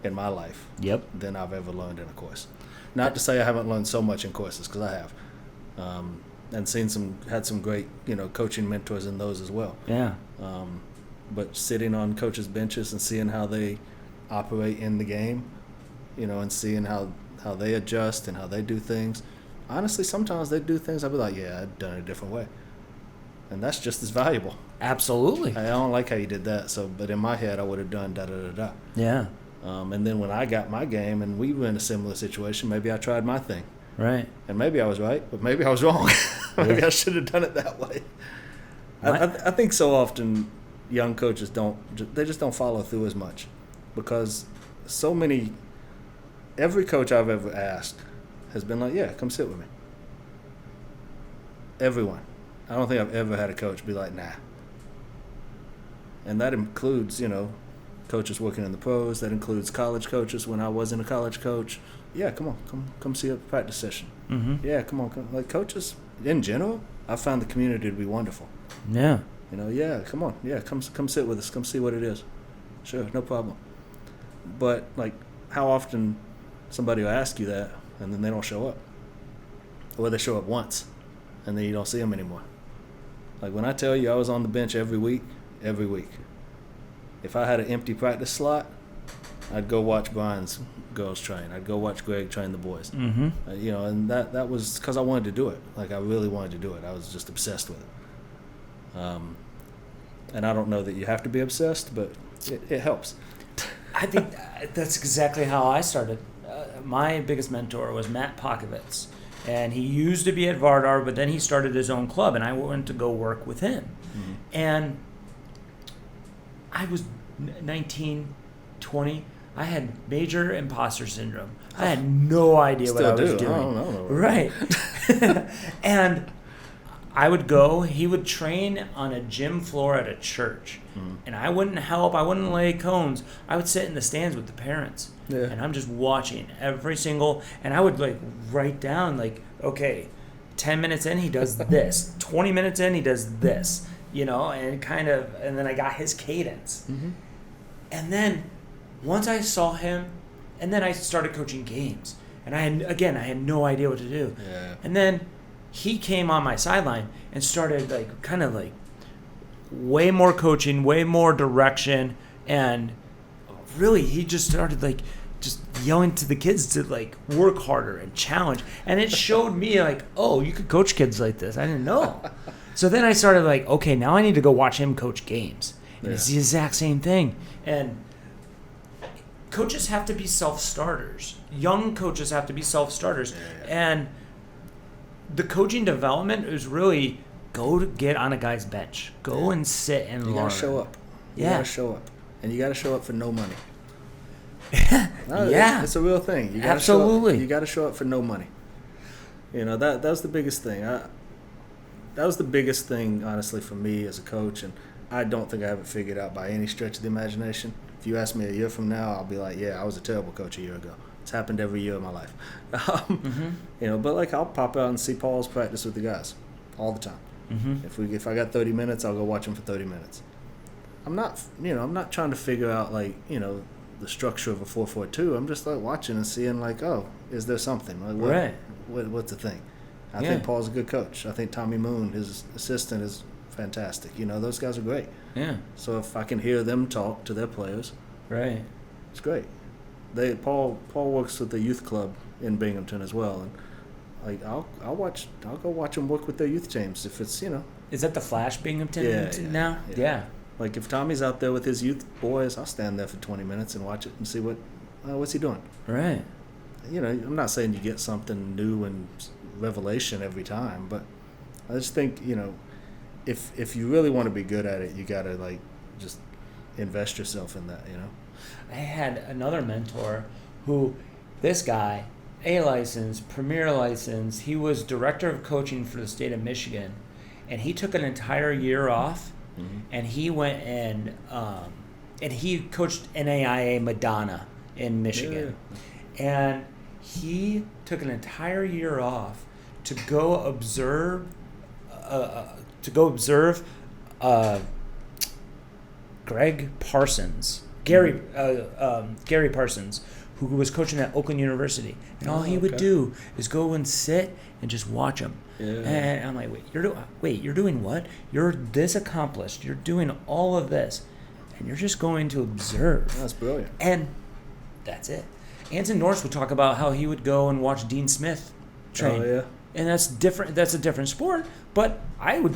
in my life than I've ever learned in a course. Not to say I haven't learned so much in courses, because I have. And had some great, coaching mentors in those as well. Yeah. But sitting on coaches' benches and seeing how they operate in the game, and seeing how they adjust and how they do things. Honestly, sometimes they do things I'd be like, yeah, I'd done it a different way. And that's just as valuable. Absolutely. I don't like how you did that, but in my head I would have done da-da-da-da. Yeah. And then when I got my game and we were in a similar situation, maybe I tried my thing. Right. And maybe I was right, but maybe I was wrong. Maybe I should have done it that way. I think so often young coaches just don't follow through as much, because every coach I've ever asked has been like, yeah, come sit with me. Everyone. I don't think I've ever had a coach be like, nah. And that includes, coaches working in the pros. That includes college coaches when I wasn't a college coach. Yeah, come see a practice session. Mm-hmm. Yeah, come. Coaches in general, I found the community to be wonderful. Yeah. Yeah, come on. Yeah, come sit with us. Come see what it is. Sure, no problem. But, how often somebody will ask you that and then they don't show up? Or they show up once and then you don't see them anymore. When I tell you I was on the bench every week, if I had an empty practice slot, I'd go watch Brian's girls train. I'd go watch Greg train the boys. Mm-hmm. And that was because I wanted to do it. I really wanted to do it. I was just obsessed with it. And I don't know that you have to be obsessed, but it helps. I think that's exactly how I started. My biggest mentor was Matt Pokovitz, and he used to be at Vardar, but then he started his own club, and I went to go work with him. Mm-hmm. And I was 19, 20. I had major imposter syndrome. I had no idea what I was doing. I don't know. Right. And I would go, he would train on a gym floor at a church. Mm. And I wouldn't help, I wouldn't lay cones. I would sit in the stands with the parents. Yeah. And I'm just watching every single, and I would write down okay, 10 minutes in he does this, 20 minutes in he does this, and then I got his cadence. Mm-hmm. And then once I saw him, and then I started coaching games. And I had no idea what to do. Yeah. And then he came on my sideline and started way more coaching, way more direction, and really he just started just yelling to the kids to work harder and challenge. And it showed me oh, you could coach kids like this. I didn't know. So then I started okay, now I need to go watch him coach games. And it's the exact same thing. And coaches have to be self-starters. Young coaches have to be self-starters. Yeah. And the coaching development is really go to get on a guy's bench. Go and sit and learn. You got to show up. You got to show up. And you got to show up for no money. No, yeah. It's a real thing. You gotta Absolutely. You got to show up for no money. That was the biggest thing. That was the biggest thing, honestly, for me as a coach. And I don't think I have it figured out by any stretch of the imagination. If you ask me a year from now, I'll be like, yeah, I was a terrible coach a year ago. It's happened every year of my life. But I'll pop out and see Paul's practice with the guys all the time. Mm-hmm. If I got 30 minutes, I'll go watch them for 30 minutes. I'm not trying to figure out the structure of a 4-4-2. I'm just watching and seeing is there something? What's the thing? I think Paul's a good coach. I think Tommy Moon, his assistant, is fantastic. Those guys are great. Yeah. So if I can hear them talk to their players, right, it's great. Paul works with the youth club in Binghamton as well, and I'll go watch them work with their youth teams if it's Is that the Flash Binghamton now? Yeah. If Tommy's out there with his youth boys, I'll stand there for 20 minutes and watch it and see what's he doing. Right. I'm not saying you get something new and revelation every time, but I just think if you really want to be good at it, you gotta just invest yourself in that. I had another mentor who, this guy, A license, premier license, he was director of coaching for the state of Michigan, and he took an entire year off. Mm-hmm. And he went and he coached NAIA Madonna in Michigan. Yeah. And he took an entire year off to go observe Gary Parsons, who was coaching at Oakland University. And all he would do is go and sit and just watch him. Yeah. And I'm like, you're doing what? You're this accomplished. You're doing all of this. And you're just going to observe. That's brilliant. And that's it. Anson Norris would talk about how he would go and watch Dean Smith train. Oh, yeah. And that's different. That's a different sport. But I would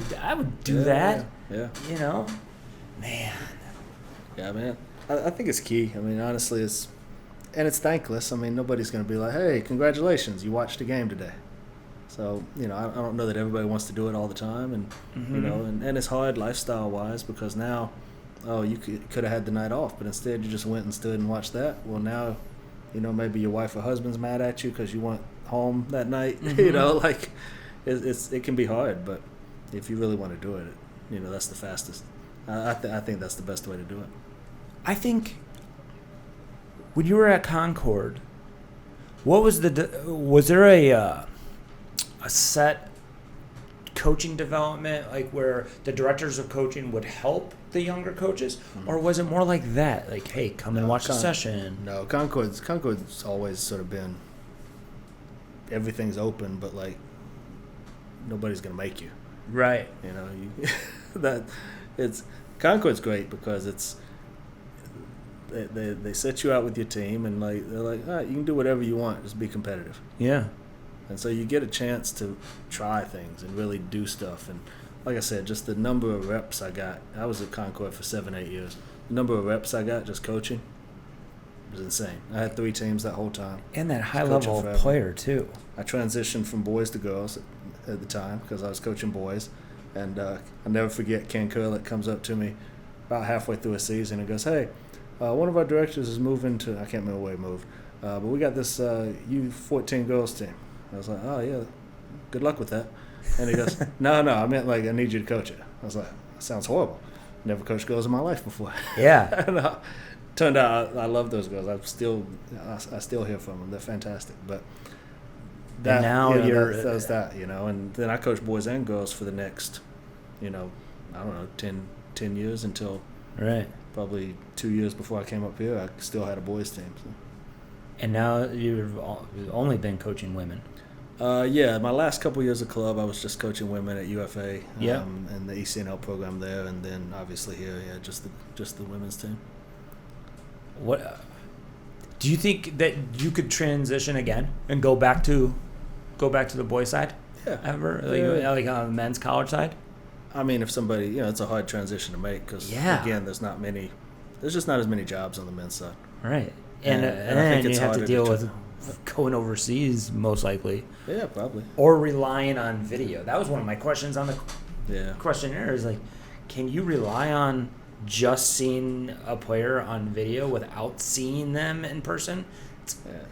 do that. Yeah. Man. Yeah, man. I think it's key. Honestly, it's thankless. Nobody's going to be like, hey, congratulations, you watched a game today. So, I don't know that everybody wants to do it all the time. And, mm-hmm. And it's hard lifestyle-wise because now, you could have had the night off, but instead you just went and stood and watched that. Well, now, maybe your wife or husband's mad at you because you went home that night. Mm-hmm. It can be hard, but if you really want to do it, that's the fastest. I think that's the best way to do it. I think when you were at Concord, what was was there a set coaching development where the directors of coaching would help the younger coaches, mm-hmm. or was it more like that? Hey, come and watch the session. No, Concord's always sort of been everything's open, but nobody's gonna make you. Right. Concord's great because they set you out with your team and they're like, all right, you can do whatever you want, just be competitive. Yeah. And so you get a chance to try things and really do stuff. And like I said, just the number of reps I got. I was at Concord for 7-8 years. The number of reps I got just coaching was insane. I had 3 teams that whole time. And that high level player too. I transitioned from boys to girls at the time because I was coaching boys. And I'll never forget Ken Curlett comes up to me about halfway through a season and goes, hey, one of our directors is moving to, I can't remember where he moved, but we got this U14 girls team. I was like, oh, yeah, good luck with that. And he goes, no, I meant I need you to coach it. I was like, that sounds horrible. Never coached girls in my life before. Yeah. And turned out I love those girls. I still hear from them. They're fantastic. But that, that was that, and then I coached boys and girls for the next, I don't know, 10 years until probably 2 years before I came up here. I still had a boys team. So. And now you've only been coaching women. My last couple years of club, I was just coaching women at UFA and the ECNL program there, and then obviously here, just the women's team. What do you think that you could transition again and go back to the boys' side? Yeah. Ever on the men's college side? If somebody, it's a hard transition to make because again, there's just not as many jobs on the men's side. Right. And I think you have to deal with going overseas, most likely. Yeah, probably. Or relying on video. That was one of my questions on the questionnaire is like, can you rely on just seeing a player on video without seeing them in person?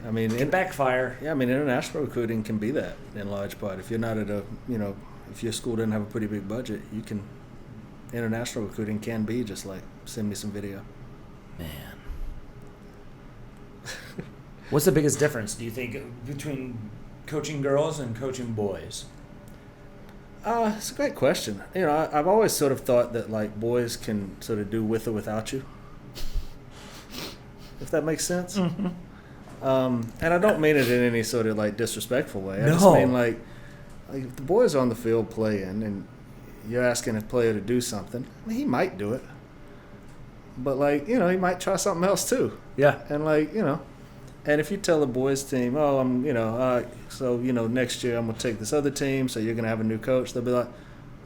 I mean, it can backfire. Yeah, I mean, international recruiting can be that in large part. If you're not at if your school doesn't have a pretty big budget, international recruiting can be just like, send me some video. Man. What's the biggest difference, do you think, between coaching girls and coaching boys? It's a great question. I've always sort of thought that like boys can sort of do with or without you, if that makes sense. Mm-hmm. And I don't mean it in any sort of like disrespectful way. I No. just mean like if the boys are on the field playing and you're asking a player to do something, I mean, he might do it, but like he might try something else too. Yeah. And like and if you tell the boys team, oh, I'm so next year I'm gonna take this other team, so you're gonna have a new coach, they'll be like,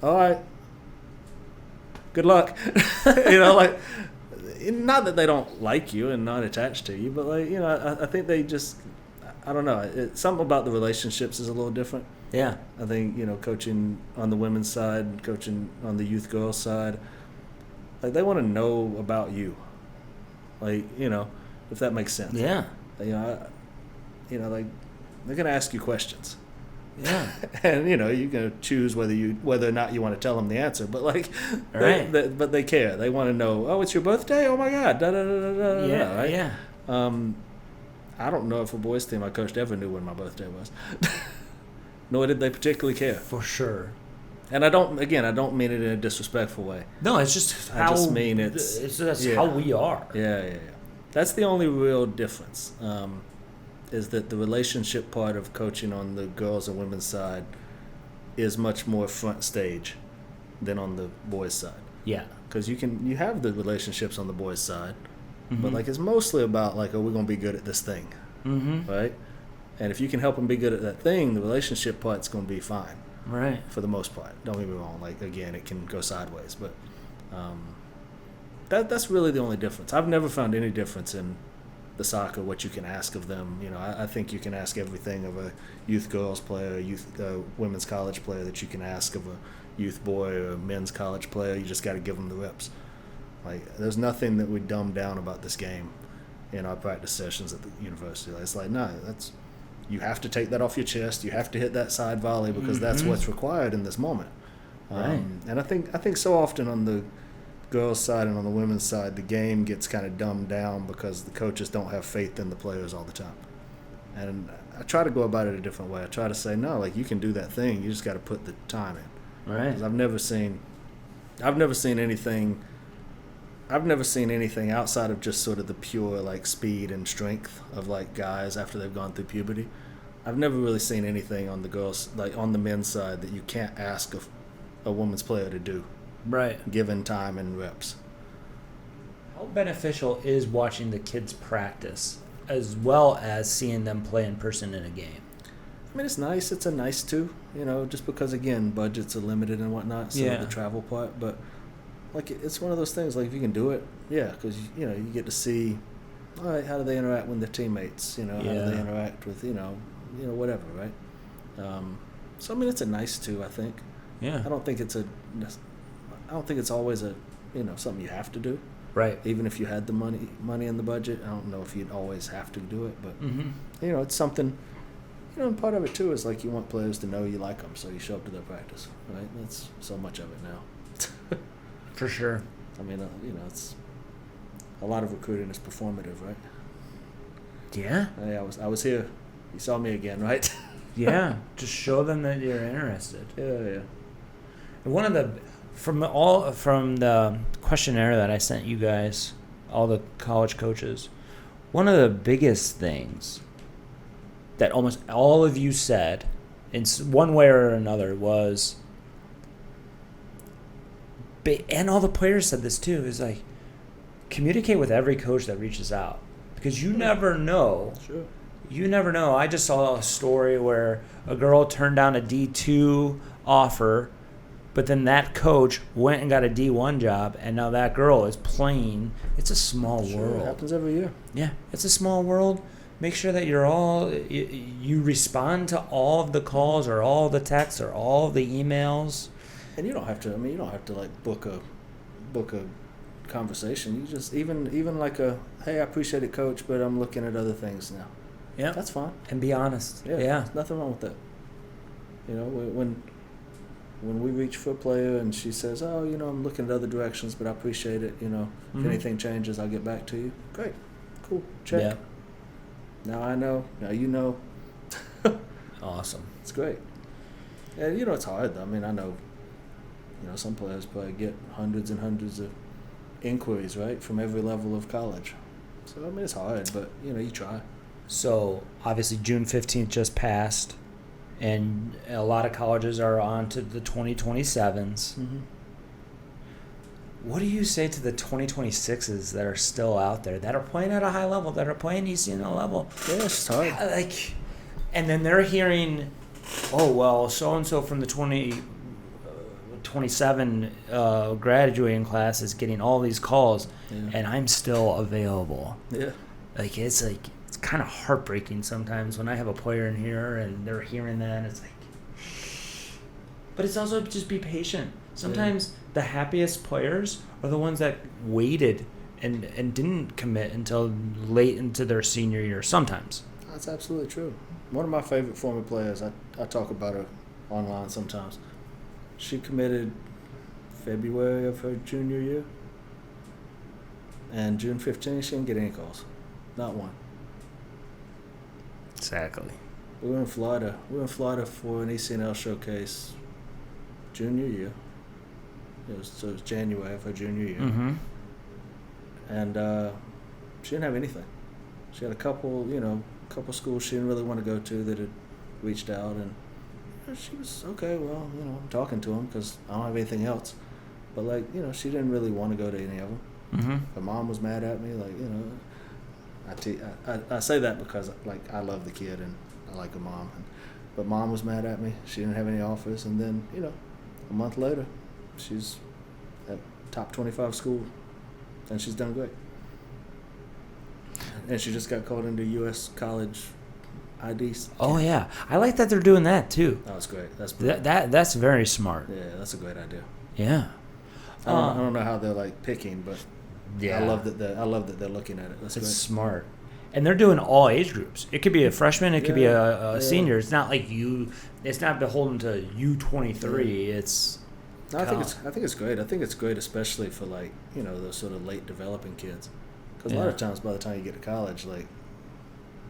all right, good luck. Like, not that they don't like you and not attached to you, but like I think they just, I don't know, something about the relationships is a little different. Yeah. I think coaching on the women's side, coaching on the youth girls side, like they want to know about you, like if that makes sense. Yeah. Like they're gonna ask you questions. Yeah. And you're gonna choose whether or not you want to tell them the answer. But like, right. But they care. They want to know. Oh, it's your birthday. Oh my God. Da da da da da. Yeah. Right? Yeah. I don't know if a boys team I coached ever knew when my birthday was. Nor did they particularly care. For sure. And I don't mean it in a disrespectful way. No, it's just how. I just mean that's how we are. Yeah. That's the only real difference, is that the relationship part of coaching on the girls and women's side is much more front stage than on the boys' side. Yeah. Because you have the relationships on the boys' side, mm-hmm. but like it's mostly about like, oh, we're going to be good at this thing, mm-hmm. right? And if you can help them be good at that thing, the relationship part's going to be fine. Right. For the most part. Don't get me wrong. Like, again, it can go sideways, but that's really the only difference. I've never found any difference in the soccer, what you can ask of them. I think you can ask everything of a youth girls player, women's college player that you can ask of a youth boy or a men's college player. You just got to give them the reps. Like, there's nothing that we dumb down about this game in our practice sessions at the university. It's like, no, you have to take that off your chest. You have to hit that side volley because mm-hmm. that's what's required in this moment. Right. And I think so often on the girls' side and on the women's side, the game gets kind of dumbed down because the coaches don't have faith in the players all the time. And I try to go about it a different way. I try to say, no, like, you can do that thing. You just got to put the time in. Right. 'Cause I've never seen anything outside of just sort of the pure like speed and strength of like guys after they've gone through puberty. I've never really seen anything on the girls, like on the men's side, that you can't ask a women's player to do. Right. Given time and reps. How beneficial is watching the kids practice as well as seeing them play in person in a game? I mean, it's nice. It's a nice too, just because, again, budgets are limited and whatnot, so the travel part. But, like, it's one of those things, like, if you can do it, yeah, because, you get to see, all right, how do they interact with their teammates, how do they interact with, whatever, right? So, I mean, it's a nice too, I think. Yeah. I don't think it's always a, something you have to do. Right. Even if you had the money in the budget, I don't know if you'd always have to do it, but mm-hmm. It's something. And part of it too is like you want players to know you like them, so you show up to their practice, right? That's so much of it now. For sure. I mean, it's a lot of recruiting is performative, right? Yeah. Hey, I was here. You saw me again, right? Yeah. Just show them that you're interested. Yeah. And one of the from the questionnaire that I sent you guys, all the college coaches, one of the biggest things that almost all of you said in one way or another was, and all the players said this too, is like, communicate with every coach that reaches out, because you never know. Sure. You never know. I just saw a story where a girl turned down a D2 offer, but then that coach went and got a D1 job, and now that girl is playing. It's a small world. It happens every year. Yeah, it's a small world. make sure that you respond to all of the calls or all the texts or all of the emails. And you don't have to. I mean, you don't have to like book a conversation. You just even like hey, I appreciate it, Coach, but I'm looking at other things now. Yeah, that's fine. And be honest. Yeah, there's nothing wrong with that. You know, when we reach for a player and she says, oh, you know, I'm looking at other directions, but I appreciate it. You know, if anything changes, I'll get back to you. Great, cool, check. Yeah. Now I know. Now you know. Awesome. It's great. And you know, it's hard though. I mean, I know. You know, some players probably get hundreds and hundreds of inquiries, right, from every level of college. So, I mean, it's hard, but, you know, you try. So, obviously, June 15th just passed, and a lot of colleges are on to the 2027s. Mm-hmm. What do you say to the 2026s that are still out there, that are playing at a high level, that are playing ECNL level? Yeah, it's hard. And then they're hearing, oh, well, so-and-so from the 27 graduating class is getting all these calls, and I'm still available. Yeah. It's kind of heartbreaking sometimes when I have a player in here and they're hearing that, and it's like, but it's also just be patient. Sometimes the happiest players are the ones that waited and didn't commit until late into their senior year sometimes. That's absolutely true. One of my favorite former players, I talk about her online sometimes. She committed February of her junior year, and June 15th, she didn't get any calls. Not one. Exactly. We were in Florida. For an ECNL showcase junior year. It was January of her junior year. Mm-hmm. And she didn't have anything. She had a couple schools she didn't really want to go to that had reached out, and she was okay. Well, you know, I'm talking to them because I don't have anything else. But like, you know, she didn't really want to go to any of them. Mm-hmm. Her mom was mad at me. Like, you know, I say that because like I love the kid and I like her mom, but mom was mad at me. She didn't have any offers, and then, you know, a month later, she's at top 25 school, and she's done great. And she just got called into U.S. college IDs. Oh yeah, I like that they're doing that too. That was great. That's that's very smart. Yeah, that's a great idea. Yeah. I don't know how they're like picking, but yeah, I love that they're looking at it. That's it's great. Smart. And they're doing all age groups. It could be a freshman. It could be a senior. It's not like it's not beholden to U23. It's. No, I think it's great. I think it's great, especially for like, you know, those sort of late developing kids, because a lot of times by the time you get to college, like,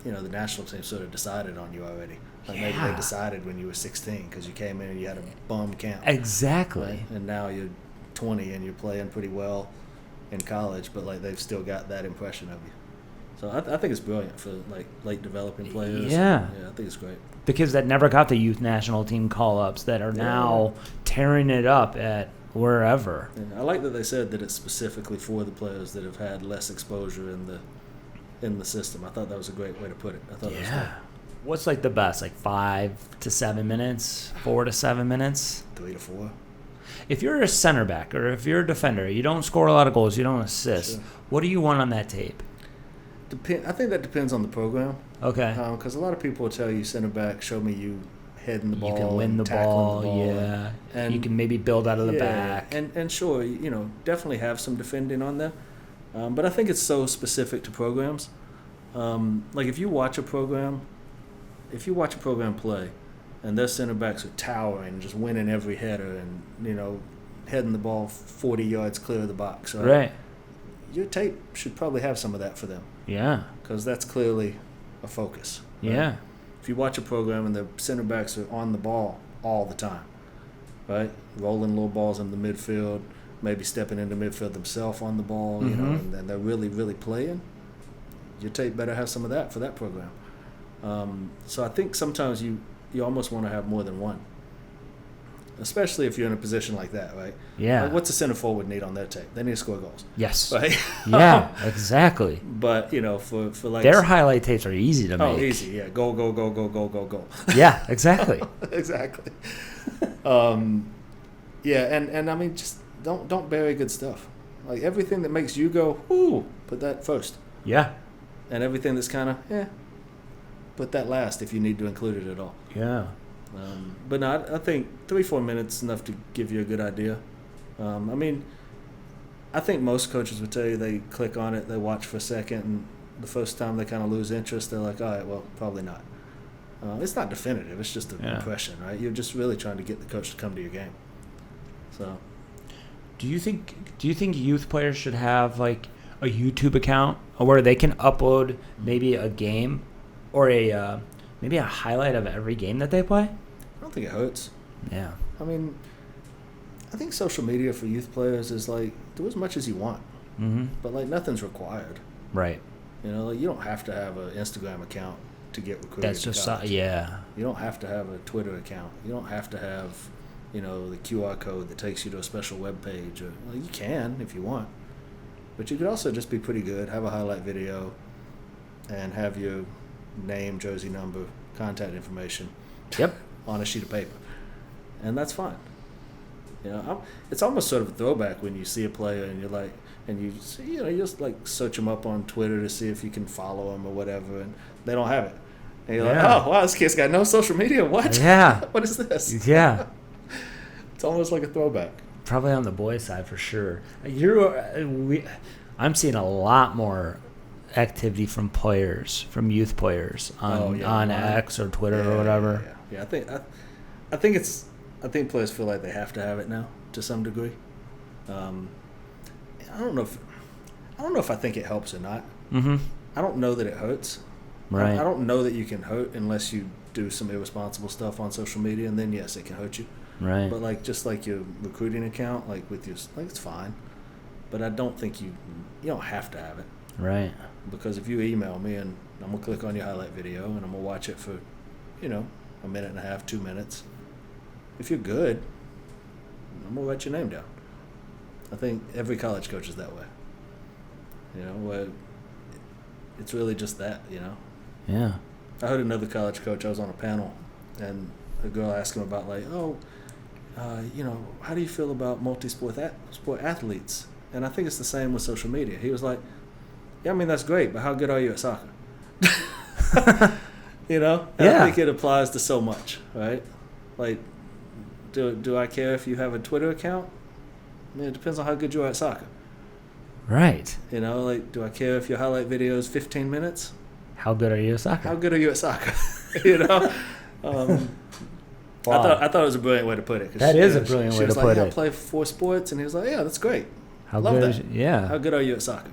you know, the national team sort of decided on you already. Like maybe they decided when you were 16 because you came in and you had a bum camp. Exactly. Right? And now you're 20 and you're playing pretty well in college, but like they've still got that impression of you. So I think it's brilliant for like late developing players. Yeah. Yeah, I think it's great. Because that never got the youth national team call-ups that are now tearing it up at wherever. Yeah, I like that they said that it's specifically for the players that have had less exposure in the system. I thought that was a great way to put it. I thought it was great. What's like the best? Like 5 to 7 minutes? 4 to 7 minutes? 3 to 4. If you're a center back or if you're a defender, you don't score a lot of goals, you don't assist. Sure. What do you want on that tape? I think that depends on the program. Okay. Because a lot of people will tell you, center back, show me you heading the ball. You can win the ball, yeah. And you can maybe build out of the back. And sure, you know, definitely have some defending on there. But I think it's so specific to programs. Like if you watch a program play, and their center backs are towering, just winning every header, and, you know, heading the ball 40 yards clear of the box. Right. Your tape should probably have some of that for them. Yeah. Because that's clearly a focus. Right? Yeah. If you watch a program and the center backs are on the ball all the time, right, rolling little balls in the midfield, maybe stepping into midfield themselves on the ball, you know, and they're really, really playing, your tape better have some of that for that program. So I think sometimes you almost want to have more than one, especially if you're in a position like that, right? Yeah. Like what's a center forward need on their tape? They need to score goals. Yes. Right? Yeah, exactly. But, you know, for like... Their highlight tapes are easy to make. Oh, easy, yeah. Go, go, go, go, go, go, go. Yeah, exactly. Exactly. Yeah, and I mean, just don't bury good stuff. Like everything that makes you go, ooh, put that first. Yeah. And everything that's kind of, put that last if you need to include it at all. Yeah. But no, I think 3-4 minutes is enough to give you a good idea. I mean, I think most coaches would tell you they click on it, they watch for a second, and the first time they kind of lose interest, they're like, all right, well, probably not. It's not definitive. It's just an impression, right? You're just really trying to get the coach to come to your game. So, do you think youth players should have like a YouTube account where they can upload maybe a game or maybe a highlight of every game that they play? I don't think it hurts. Yeah. I mean, I think social media for youth players is like, do as much as you want, but like nothing's required. Right. You know, like, you don't have to have an Instagram account to get recruited. That's just yeah. You don't have to have a Twitter account. You don't have to have, the QR code that takes you to a special web page. Or, well, you can if you want, but you could also just be pretty good, have a highlight video, and have your name, jersey number, contact information. Yep. On a sheet of paper, and that's fine. It's almost sort of a throwback when you see a player and you're like, and you see, you just like search them up on Twitter to see if you can follow them or whatever, and they don't have it. And you're like, oh, wow, this kid's got no social media. What? Yeah. What is this? Yeah. It's almost like a throwback. Probably on the boys' side for sure. I'm seeing a lot more activity from youth players on X or Twitter or whatever. Yeah. I think players feel like they have to have it now to some degree. I don't know if I think it helps or not. Mm-hmm. I don't know that it hurts. Right. I don't know that you can hurt unless you do some irresponsible stuff on social media, and then yes, it can hurt you. Right. But like just like your recruiting account, like with your it's fine. But I don't think you don't have to have it. Right. Because if you email me and I'm gonna click on your highlight video and I'm gonna watch it for, a minute and a half, 2 minutes. If you're good, I'm gonna write your name down. I think every college coach is that way. Where it's really just that, Yeah. I heard another college coach. I was on a panel, and a girl asked him about like, how do you feel about multi-sport athletes? And I think it's the same with social media. He was like, yeah, I mean that's great, but how good are you at soccer? And I think it applies to so much, right? Like, do I care if you have a Twitter account? I mean, it depends on how good you are at soccer. Right. Like, do I care if your highlight video is 15 minutes? How good are you at soccer? How good are you at soccer? Wow. I thought it was a brilliant way to put it. That is a brilliant way to put it. I play 4 sports, and he was like, yeah, that's great. How Love good that. Yeah. How good are you at soccer?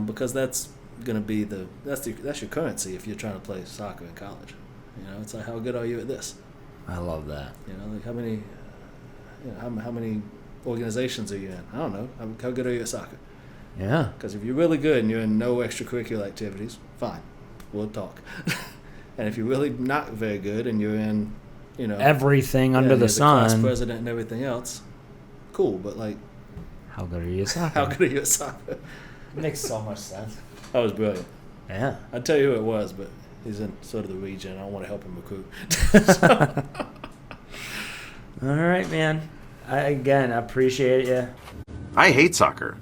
Because that's going to be that's your currency if you're trying to play soccer in college. It's like, how good are you at this? I love that. Like how many how many organizations are you in? I don't know. How good are you at soccer? Yeah. Because if you're really good and you're in no extracurricular activities, fine, we'll talk. And if you're really not very good and you're in, everything under the sun, class president and everything else, cool. But like, how good are you at soccer? How good are you at soccer? Makes so much sense. That was brilliant. Yeah. I'd tell you who it was, but he's in sort of the region. I don't want to help him recruit. All right, man. I appreciate you. I hate soccer.